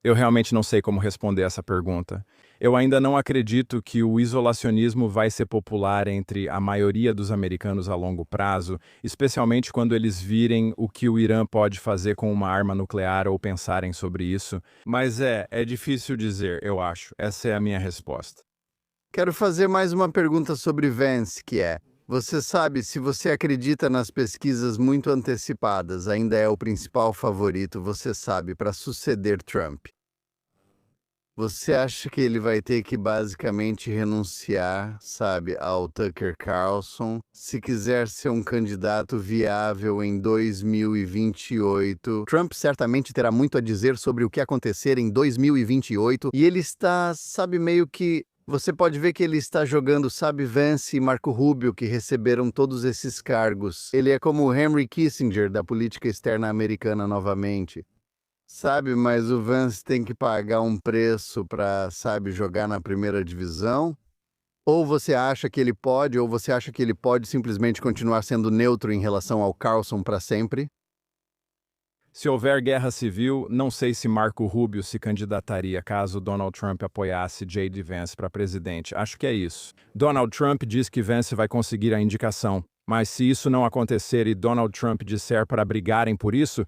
Eu realmente não sei como responder essa pergunta. Eu ainda não acredito que o isolacionismo vai ser popular entre a maioria dos americanos a longo prazo, especialmente quando eles virem o que o Irã pode fazer com uma arma nuclear ou pensarem sobre isso. Mas é difícil dizer, eu acho. Essa é a minha resposta. Quero fazer mais uma pergunta sobre Vance, que é: você sabe, se você acredita nas pesquisas muito antecipadas, ainda é o principal favorito, você sabe, para suceder Trump. Você acha que ele vai ter que basicamente renunciar, sabe, ao Tucker Carlson, se quiser ser um candidato viável em 2028? Trump certamente terá muito a dizer sobre o que acontecer em 2028 e ele está, sabe, meio que... Você pode ver que ele está jogando, sabe, Vance e Marco Rubio, que receberam todos esses cargos. Ele é como o Henry Kissinger da política externa americana novamente. Sabe, mas o Vance tem que pagar um preço para, sabe, jogar na primeira divisão? Ou você acha que ele pode, ou você acha que ele pode simplesmente continuar sendo neutro em relação ao Carlson para sempre? Se houver guerra civil, não sei se Marco Rubio se candidataria caso Donald Trump apoiasse J.D. Vance para presidente. Acho que é isso. Donald Trump diz que Vance vai conseguir a indicação, mas se isso não acontecer e Donald Trump disser para brigarem por isso,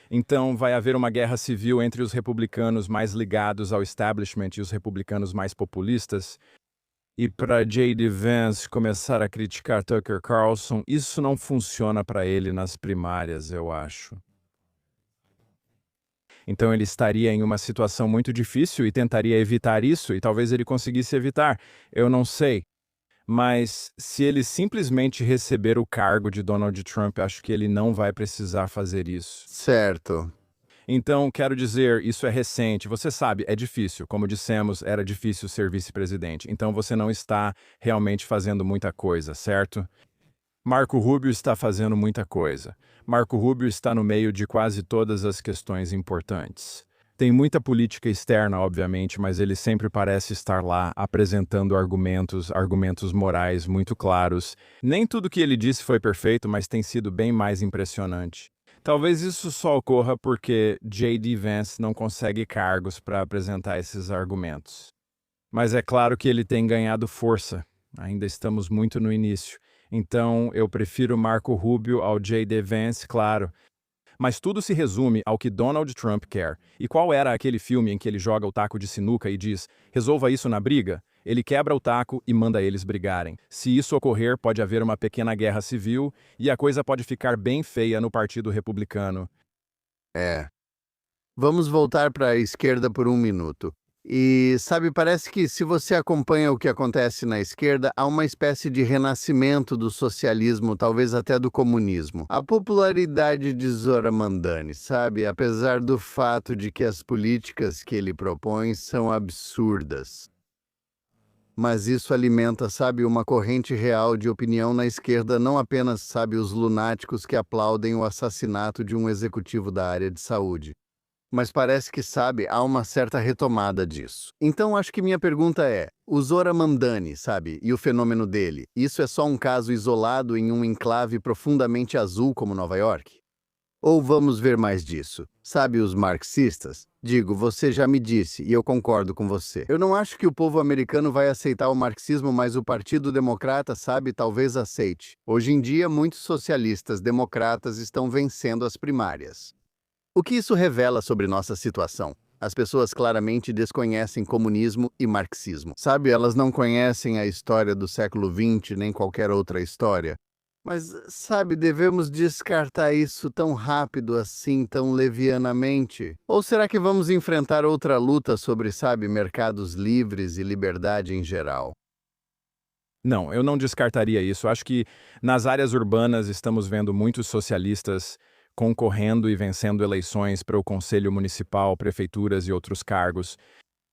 então vai haver uma guerra civil entre os republicanos mais ligados ao establishment e os republicanos mais populistas. E para J.D. Vance começar a criticar Tucker Carlson, isso não funciona para ele nas primárias, eu acho. Então ele estaria em uma situação muito difícil e tentaria evitar isso, e talvez ele conseguisse evitar. Eu não sei. Mas se ele simplesmente receber o cargo de Donald Trump, acho que ele não vai precisar fazer isso. Certo. Então, quero dizer, isso é recente. Você sabe, é difícil. Como dissemos, era difícil ser vice-presidente. Então você não está realmente fazendo muita coisa, certo? Marco Rubio está fazendo muita coisa. Marco Rubio está no meio de quase todas as questões importantes. Tem muita política externa, obviamente, mas ele sempre parece estar lá apresentando argumentos morais muito claros. Nem tudo que ele disse foi perfeito, mas tem sido bem mais impressionante. Talvez isso só ocorra porque J.D. Vance não consegue cargos para apresentar esses argumentos. Mas é claro que ele tem ganhado força. Ainda estamos muito no início. Então, eu prefiro Marco Rubio ao J.D. Vance, claro. Mas tudo se resume ao que Donald Trump quer. E qual era aquele filme em que ele joga o taco de sinuca e diz: resolva isso na briga? Ele quebra o taco e manda eles brigarem. Se isso ocorrer, pode haver uma pequena guerra civil e a coisa pode ficar bem feia no Partido Republicano. Vamos voltar para a esquerda por um minuto. E, sabe, parece que se você acompanha o que acontece na esquerda, há uma espécie de renascimento do socialismo, talvez até do comunismo. A popularidade de Zohran Mamdani, sabe, apesar do fato de que as políticas que ele propõe são absurdas. Mas isso alimenta, sabe, uma corrente real de opinião na esquerda, não apenas, sabe, os lunáticos que aplaudem o assassinato de um executivo da área de saúde. Mas parece que, sabe, há uma certa retomada disso. Então, acho que minha pergunta é, o Zohran Mamdani, sabe, e o fenômeno dele, isso é só um caso isolado em um enclave profundamente azul como Nova York? Ou vamos ver mais disso? Sabe, os marxistas? Digo, você já me disse, e eu concordo com você. Eu não acho que o povo americano vai aceitar o marxismo, mas o Partido Democrata, sabe, talvez aceite. Hoje em dia, muitos socialistas democratas estão vencendo as primárias. O que isso revela sobre nossa situação? As pessoas claramente desconhecem comunismo e marxismo. Sabe, elas não conhecem a história do século XX nem qualquer outra história. Mas, sabe, devemos descartar isso tão rápido assim, tão levianamente? Ou será que vamos enfrentar outra luta sobre, sabe, mercados livres e liberdade em geral? Não, eu não descartaria isso. Acho que nas áreas urbanas estamos vendo muitos socialistas concorrendo e vencendo eleições para o Conselho Municipal, prefeituras e outros cargos.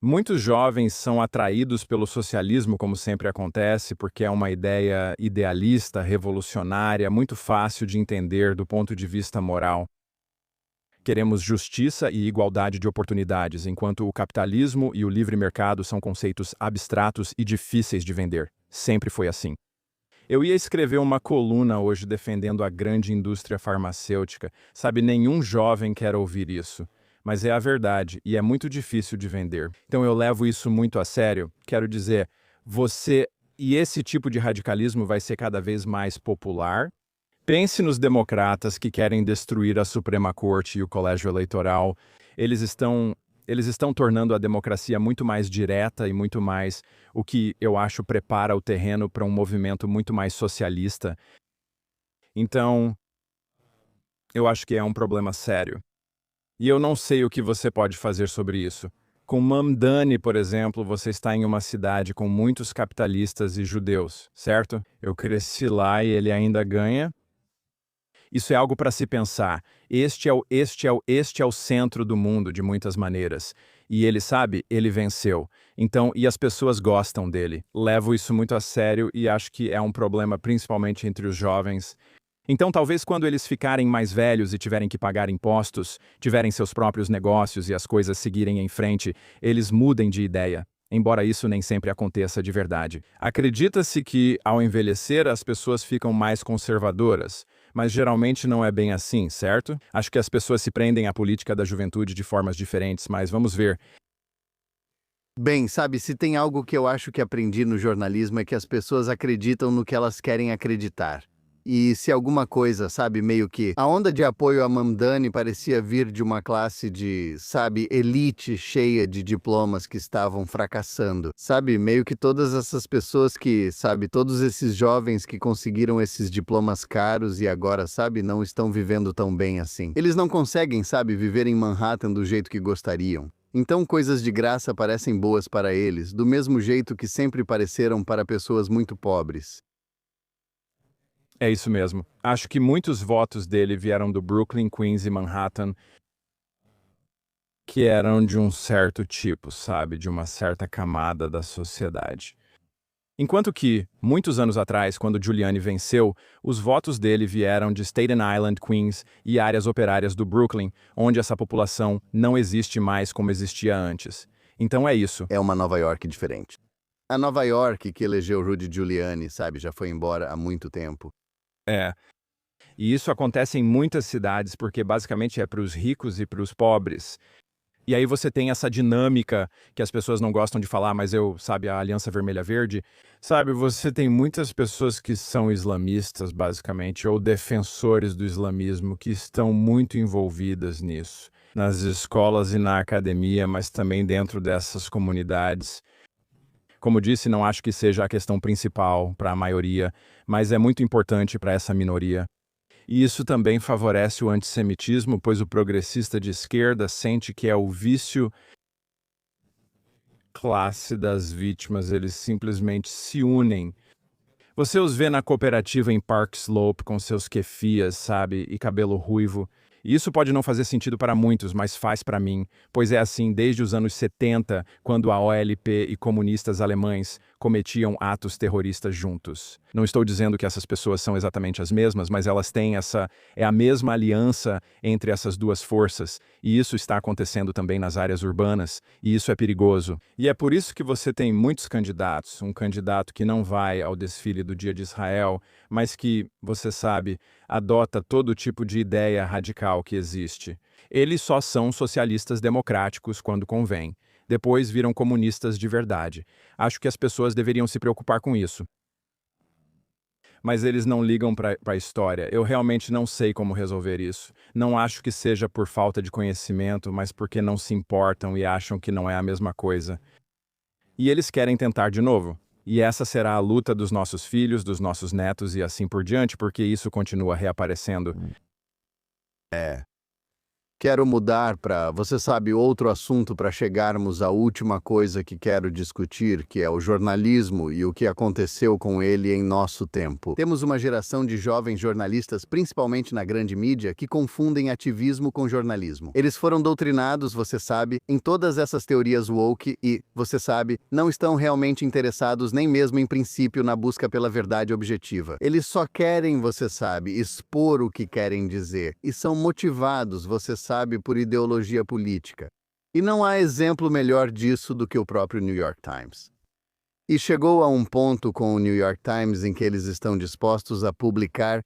Muitos jovens são atraídos pelo socialismo, como sempre acontece, porque é uma ideia idealista, revolucionária, muito fácil de entender do ponto de vista moral. Queremos justiça e igualdade de oportunidades, enquanto o capitalismo e o livre mercado são conceitos abstratos e difíceis de vender. Sempre foi assim. Eu ia escrever uma coluna hoje defendendo a grande indústria farmacêutica. Sabe, nenhum jovem quer ouvir isso. Mas é a verdade e é muito difícil de vender. Então eu levo isso muito a sério. Quero dizer, esse tipo de radicalismo vai ser cada vez mais popular. Pense nos democratas que querem destruir a Suprema Corte e o Colégio Eleitoral. Eles estão tornando a democracia muito mais direta e muito mais, o que eu acho prepara o terreno para um movimento muito mais socialista. Então, eu acho que é um problema sério. E eu não sei o que você pode fazer sobre isso. Com Mamdani, por exemplo, você está em uma cidade com muitos capitalistas e judeus, certo? Eu cresci lá e ele ainda ganha. Isso é algo para se pensar. Este é o centro do mundo, de muitas maneiras. E ele sabe, ele venceu. Então, e as pessoas gostam dele. Levo isso muito a sério e acho que é um problema principalmente entre os jovens. Então, talvez quando eles ficarem mais velhos e tiverem que pagar impostos, tiverem seus próprios negócios e as coisas seguirem em frente, eles mudem de ideia. Embora isso nem sempre aconteça de verdade. Acredita-se que, ao envelhecer, as pessoas ficam mais conservadoras. Mas geralmente não é bem assim, certo? Acho que as pessoas se prendem à política da juventude de formas diferentes, mas vamos ver. Bem, sabe, se tem algo que eu acho que aprendi no jornalismo é que as pessoas acreditam no que elas querem acreditar. E se alguma coisa, sabe, meio que a onda de apoio a Mamdani parecia vir de uma classe de, sabe, elite cheia de diplomas que estavam fracassando. Sabe, meio que todas essas pessoas que, sabe, todos esses jovens que conseguiram esses diplomas caros e agora, sabe, não estão vivendo tão bem assim. Eles não conseguem, sabe, viver em Manhattan do jeito que gostariam. Então coisas de graça parecem boas para eles, do mesmo jeito que sempre pareceram para pessoas muito pobres. É isso mesmo. Acho que muitos votos dele vieram do Brooklyn, Queens e Manhattan, que eram de um certo tipo, sabe? De uma certa camada da sociedade. Enquanto que, muitos anos atrás, quando Giuliani venceu, os votos dele vieram de Staten Island, Queens e áreas operárias do Brooklyn, onde essa população não existe mais como existia antes. Então é isso. É uma Nova York diferente. A Nova York que elegeu Rudy Giuliani, sabe, já foi embora há muito tempo. É. E isso acontece em muitas cidades porque basicamente é para os ricos e para os pobres. E aí você tem essa dinâmica que as pessoas não gostam de falar, mas sabe, a Aliança Vermelha-Verde, sabe, você tem muitas pessoas que são islamistas, basicamente, ou defensores do islamismo, que estão muito envolvidas nisso, nas escolas e na academia, mas também dentro dessas comunidades. Como disse, não acho que seja a questão principal para a maioria, mas é muito importante para essa minoria. E isso também favorece o antissemitismo, pois o progressista de esquerda sente que é o vício classe das vítimas, eles simplesmente se unem. Você os vê na cooperativa em Park Slope com seus kefias, sabe, e cabelo ruivo. E isso pode não fazer sentido para muitos, mas faz para mim, pois é assim desde os anos 70, quando a OLP e comunistas alemães cometiam atos terroristas juntos. Não estou dizendo que essas pessoas são exatamente as mesmas, mas elas têm a mesma aliança entre essas duas forças, e isso está acontecendo também nas áreas urbanas, e isso é perigoso. E é por isso que você tem muitos candidatos, um candidato que não vai ao desfile do Dia de Israel, mas que, você sabe, adota todo tipo de ideia radical que existe. Eles só são socialistas democráticos quando convém. Depois viram comunistas de verdade. Acho que as pessoas deveriam se preocupar com isso. Mas eles não ligam para a história. Eu realmente não sei como resolver isso. Não acho que seja por falta de conhecimento, mas porque não se importam e acham que não é a mesma coisa. E eles querem tentar de novo. E essa será a luta dos nossos filhos, dos nossos netos e assim por diante, porque isso continua reaparecendo. Quero mudar para, você sabe, outro assunto para chegarmos à última coisa que quero discutir, que é o jornalismo e o que aconteceu com ele em nosso tempo. Temos uma geração de jovens jornalistas, principalmente na grande mídia, que confundem ativismo com jornalismo. Eles foram doutrinados, você sabe, em todas essas teorias woke e, você sabe, não estão realmente interessados nem mesmo em princípio na busca pela verdade objetiva. Eles só querem, você sabe, expor o que querem dizer e são motivados, você sabe, por ideologia política. E não há exemplo melhor disso do que o próprio New York Times. E chegou a um ponto com o New York Times em que eles estão dispostos a publicar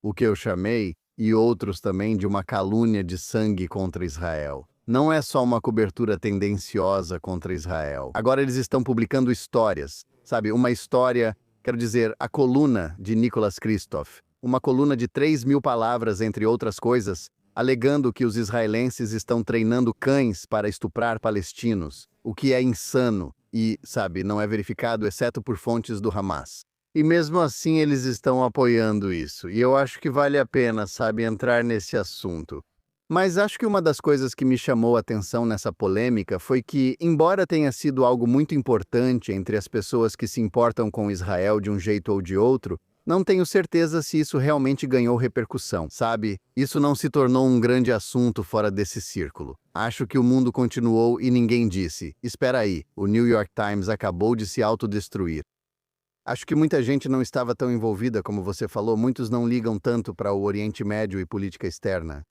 o que eu chamei, e outros também, de uma calúnia de sangue contra Israel. Não é só uma cobertura tendenciosa contra Israel. Agora eles estão publicando histórias, sabe? Uma história, quero dizer, a coluna de Nicholas Kristof. Uma coluna de 3.000 palavras, entre outras coisas, alegando que os israelenses estão treinando cães para estuprar palestinos, o que é insano e, sabe, não é verificado exceto por fontes do Hamas. E mesmo assim eles estão apoiando isso, e eu acho que vale a pena, sabe, entrar nesse assunto. Mas acho que uma das coisas que me chamou a atenção nessa polêmica foi que, embora tenha sido algo muito importante entre as pessoas que se importam com Israel de um jeito ou de outro, não tenho certeza se isso realmente ganhou repercussão, sabe? Isso não se tornou um grande assunto fora desse círculo. Acho que o mundo continuou e ninguém disse: espera aí, o New York Times acabou de se autodestruir. Acho que muita gente não estava tão envolvida como você falou, muitos não ligam tanto para o Oriente Médio e política externa.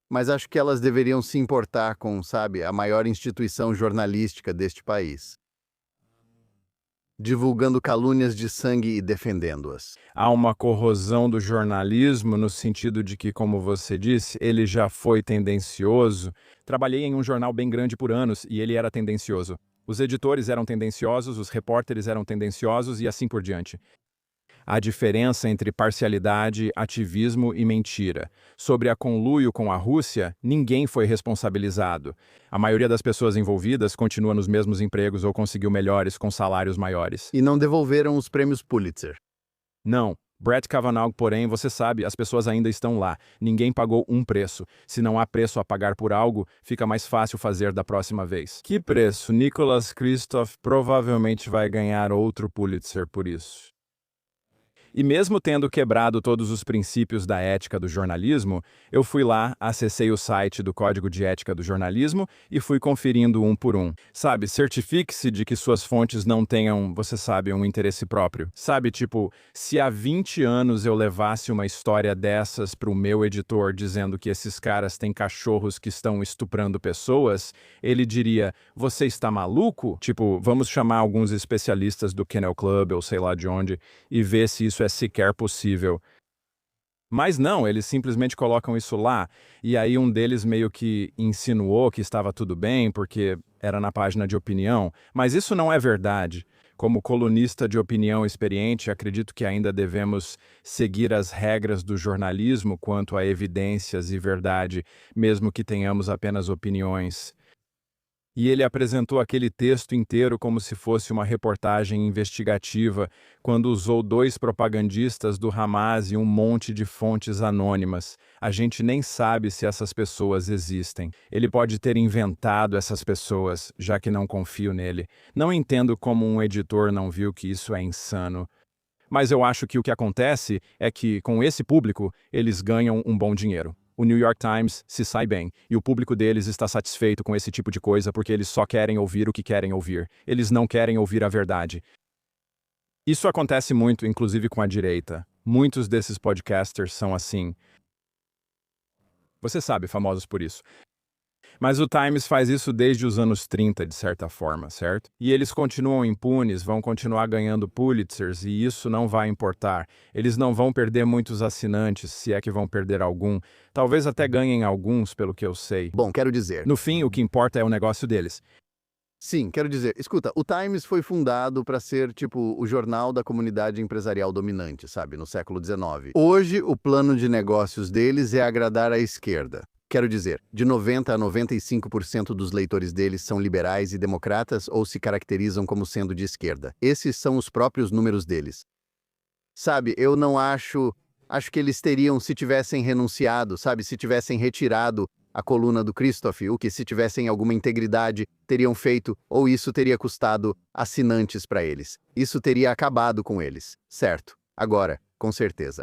Mas acho que elas deveriam se importar com, sabe, a maior instituição jornalística deste país, divulgando calúnias de sangue e defendendo-as. Há uma corrosão do jornalismo no sentido de que, como você disse, ele já foi tendencioso. Trabalhei em um jornal bem grande por anos e ele era tendencioso. Os editores eram tendenciosos, os repórteres eram tendenciosos e assim por diante. A diferença entre parcialidade, ativismo e mentira. Sobre a conluio com a Rússia, ninguém foi responsabilizado. A maioria das pessoas envolvidas continua nos mesmos empregos ou conseguiu melhores com salários maiores. E não devolveram os prêmios Pulitzer. Não. Brett Kavanaugh, porém, você sabe, as pessoas ainda estão lá. Ninguém pagou um preço. Se não há preço a pagar por algo, fica mais fácil fazer da próxima vez. Que preço? Nicholas Kristof provavelmente vai ganhar outro Pulitzer por isso. E mesmo tendo quebrado todos os princípios da ética do jornalismo, eu fui lá, acessei o site do Código de Ética do Jornalismo e fui conferindo um por um. Sabe, certifique-se de que suas fontes não tenham, você sabe, um interesse próprio. Sabe, tipo, se há 20 anos eu levasse uma história dessas pro meu editor dizendo que esses caras têm cachorros que estão estuprando pessoas, ele diria, você está maluco? Tipo, vamos chamar alguns especialistas do Kennel Club ou sei lá de onde e ver se isso é sequer possível. Mas não, eles simplesmente colocam isso lá, e aí um deles meio que insinuou que estava tudo bem, porque era na página de opinião, mas isso não é verdade. Como colunista de opinião experiente, acredito que ainda devemos seguir as regras do jornalismo quanto a evidências e verdade, mesmo que tenhamos apenas opiniões. E ele apresentou aquele texto inteiro como se fosse uma reportagem investigativa, quando usou 2 propagandistas do Hamas e um monte de fontes anônimas. A gente nem sabe se essas pessoas existem. Ele pode ter inventado essas pessoas, já que não confio nele. Não entendo como um editor não viu que isso é insano. Mas eu acho que o que acontece é que, com esse público, eles ganham um bom dinheiro. O New York Times se sai bem, e o público deles está satisfeito com esse tipo de coisa porque eles só querem ouvir o que querem ouvir. Eles não querem ouvir a verdade. Isso acontece muito, inclusive com a direita. Muitos desses podcasters são assim. Você sabe, famosos por isso. Mas o Times faz isso desde os anos 30, de certa forma, certo? E eles continuam impunes, vão continuar ganhando Pulitzers e isso não vai importar. Eles não vão perder muitos assinantes, se é que vão perder algum. Talvez até ganhem alguns, pelo que eu sei. Bom, quero dizer... No fim, o que importa é o negócio deles. Sim, quero dizer, escuta, o Times foi fundado para ser, tipo, o jornal da comunidade empresarial dominante, sabe, no século XIX. Hoje, o plano de negócios deles é agradar à esquerda. Quero dizer, de 90% a 95% dos leitores deles são liberais e democratas ou se caracterizam como sendo de esquerda. Esses são os próprios números deles. Sabe, eu não acho que eles teriam se tivessem renunciado, sabe, se tivessem retirado a coluna do Kristof, o que se tivessem alguma integridade teriam feito, ou isso teria custado assinantes para eles. Isso teria acabado com eles, certo? Agora, com certeza.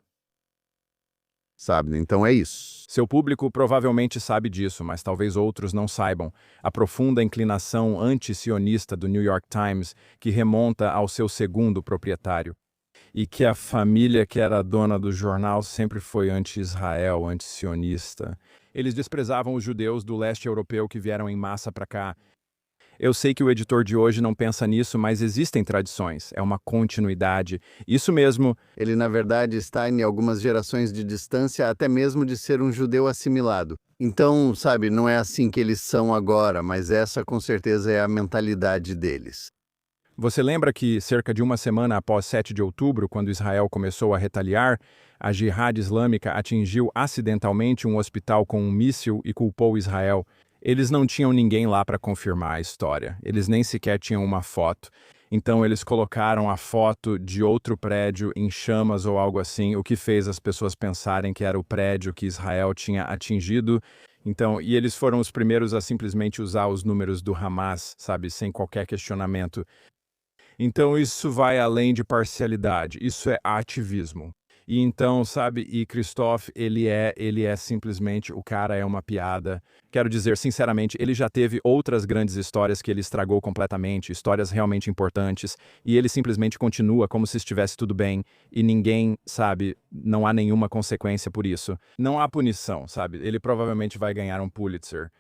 Sabe, então é isso. Seu público provavelmente sabe disso, mas talvez outros não saibam. A profunda inclinação anti-sionista do New York Times, que remonta ao seu segundo proprietário. E que a família que era dona do jornal sempre foi anti-Israel, anti-sionista. Eles desprezavam os judeus do leste europeu que vieram em massa para cá. Eu sei que o editor de hoje não pensa nisso, mas existem tradições, é uma continuidade. Isso mesmo. Ele, na verdade, está em algumas gerações de distância até mesmo de ser um judeu assimilado. Então, sabe, não é assim que eles são agora, mas essa com certeza é a mentalidade deles. Você lembra que, cerca de uma semana após 7 de outubro, quando Israel começou a retaliar, a Jihad Islâmica atingiu acidentalmente um hospital com um míssil e culpou Israel? Eles não tinham ninguém lá para confirmar a história. Eles nem sequer tinham uma foto. Então eles colocaram a foto de outro prédio em chamas ou algo assim, o que fez as pessoas pensarem que era o prédio que Israel tinha atingido. Então, e eles foram os primeiros a simplesmente usar os números do Hamas, sabe, sem qualquer questionamento. Então isso vai além de parcialidade, isso é ativismo. E então, sabe, e Kristof, ele é simplesmente, o cara é uma piada. Quero dizer, sinceramente, ele já teve outras grandes histórias que ele estragou completamente, histórias realmente importantes, e ele simplesmente continua como se estivesse tudo bem, e ninguém, sabe, não há nenhuma consequência por isso. Não há punição, sabe, ele provavelmente vai ganhar um Pulitzer.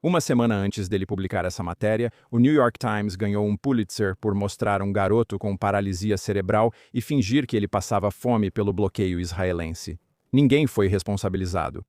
Uma semana antes dele publicar essa matéria, o New York Times ganhou um Pulitzer por mostrar um garoto com paralisia cerebral e fingir que ele passava fome pelo bloqueio israelense. Ninguém foi responsabilizado.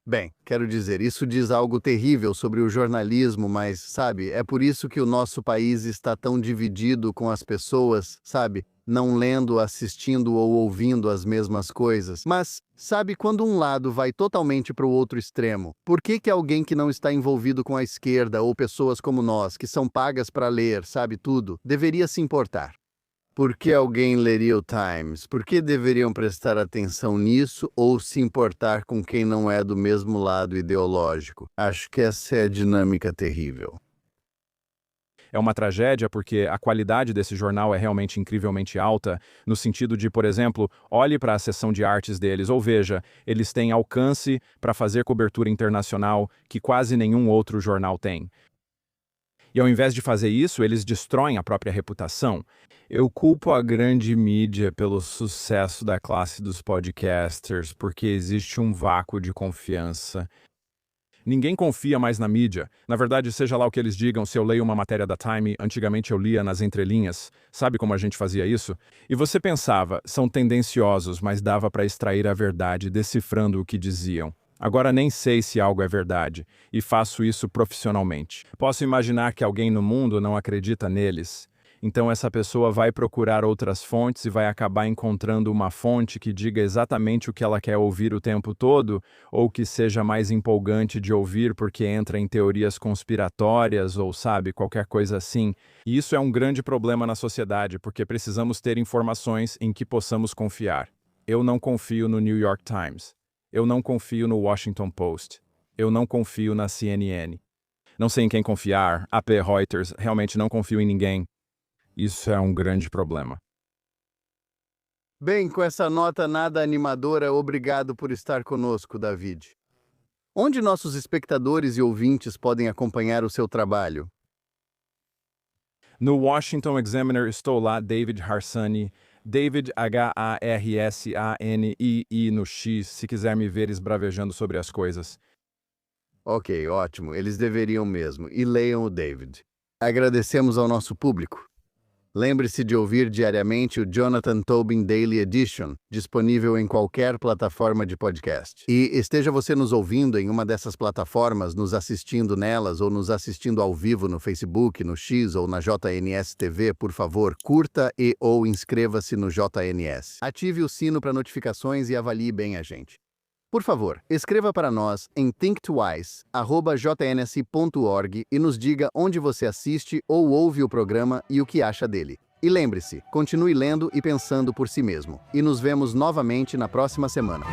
Bem, quero dizer, isso diz algo terrível sobre o jornalismo, mas, sabe, é por isso que o nosso país está tão dividido com as pessoas, sabe? não lendo, assistindo ou ouvindo as mesmas coisas. Mas, sabe, quando um lado vai totalmente para o outro extremo, por que alguém que não está envolvido com a esquerda ou pessoas como nós, que são pagas para ler, sabe tudo, deveria se importar? Por que alguém leria o Times? Por que deveriam prestar atenção nisso ou se importar com quem não é do mesmo lado ideológico? Acho que essa é a dinâmica terrível. É uma tragédia porque a qualidade desse jornal é realmente incrivelmente alta, no sentido de, por exemplo, olhe para a seção de artes deles ou veja, eles têm alcance para fazer cobertura internacional que quase nenhum outro jornal tem. E ao invés de fazer isso, eles destroem a própria reputação. Eu culpo a grande mídia pelo sucesso da classe dos podcasters, porque existe um vácuo de confiança. Ninguém confia mais na mídia. Na verdade, seja lá o que eles digam, se eu leio uma matéria da Time, antigamente eu lia nas entrelinhas. Sabe como a gente fazia isso? E você pensava, são tendenciosos, mas dava para extrair a verdade decifrando o que diziam. Agora nem sei se algo é verdade, e faço isso profissionalmente. Posso imaginar que alguém no mundo não acredita neles. Então essa pessoa vai procurar outras fontes e vai acabar encontrando uma fonte que diga exatamente o que ela quer ouvir o tempo todo, ou que seja mais empolgante de ouvir porque entra em teorias conspiratórias ou, sabe, qualquer coisa assim. E isso é um grande problema na sociedade, porque precisamos ter informações em que possamos confiar. Eu não confio no New York Times. Eu não confio no Washington Post. Eu não confio na CNN. Não sei em quem confiar, AP Reuters, realmente não confio em ninguém. Isso é um grande problema. Bem, com essa nota nada animadora, obrigado por estar conosco, David. Onde nossos espectadores e ouvintes podem acompanhar o seu trabalho? No Washington Examiner estou lá, David Harsanyi, David Harsanii no X, se quiser me ver esbravejando sobre as coisas. Ok, ótimo, eles deveriam mesmo. E leiam o David. Agradecemos ao nosso público. Lembre-se de ouvir diariamente o Jonathan Tobin Daily Edition, disponível em qualquer plataforma de podcast. E esteja você nos ouvindo em uma dessas plataformas, nos assistindo nelas ou nos assistindo ao vivo no Facebook, no X ou na JNS TV, por favor, curta ou inscreva-se no JNS. Ative o sino para notificações e avalie bem a gente. Por favor, escreva para nós em thinktwice@jns.org e nos diga onde você assiste ou ouve o programa e o que acha dele. E lembre-se, continue lendo e pensando por si mesmo. E nos vemos novamente na próxima semana.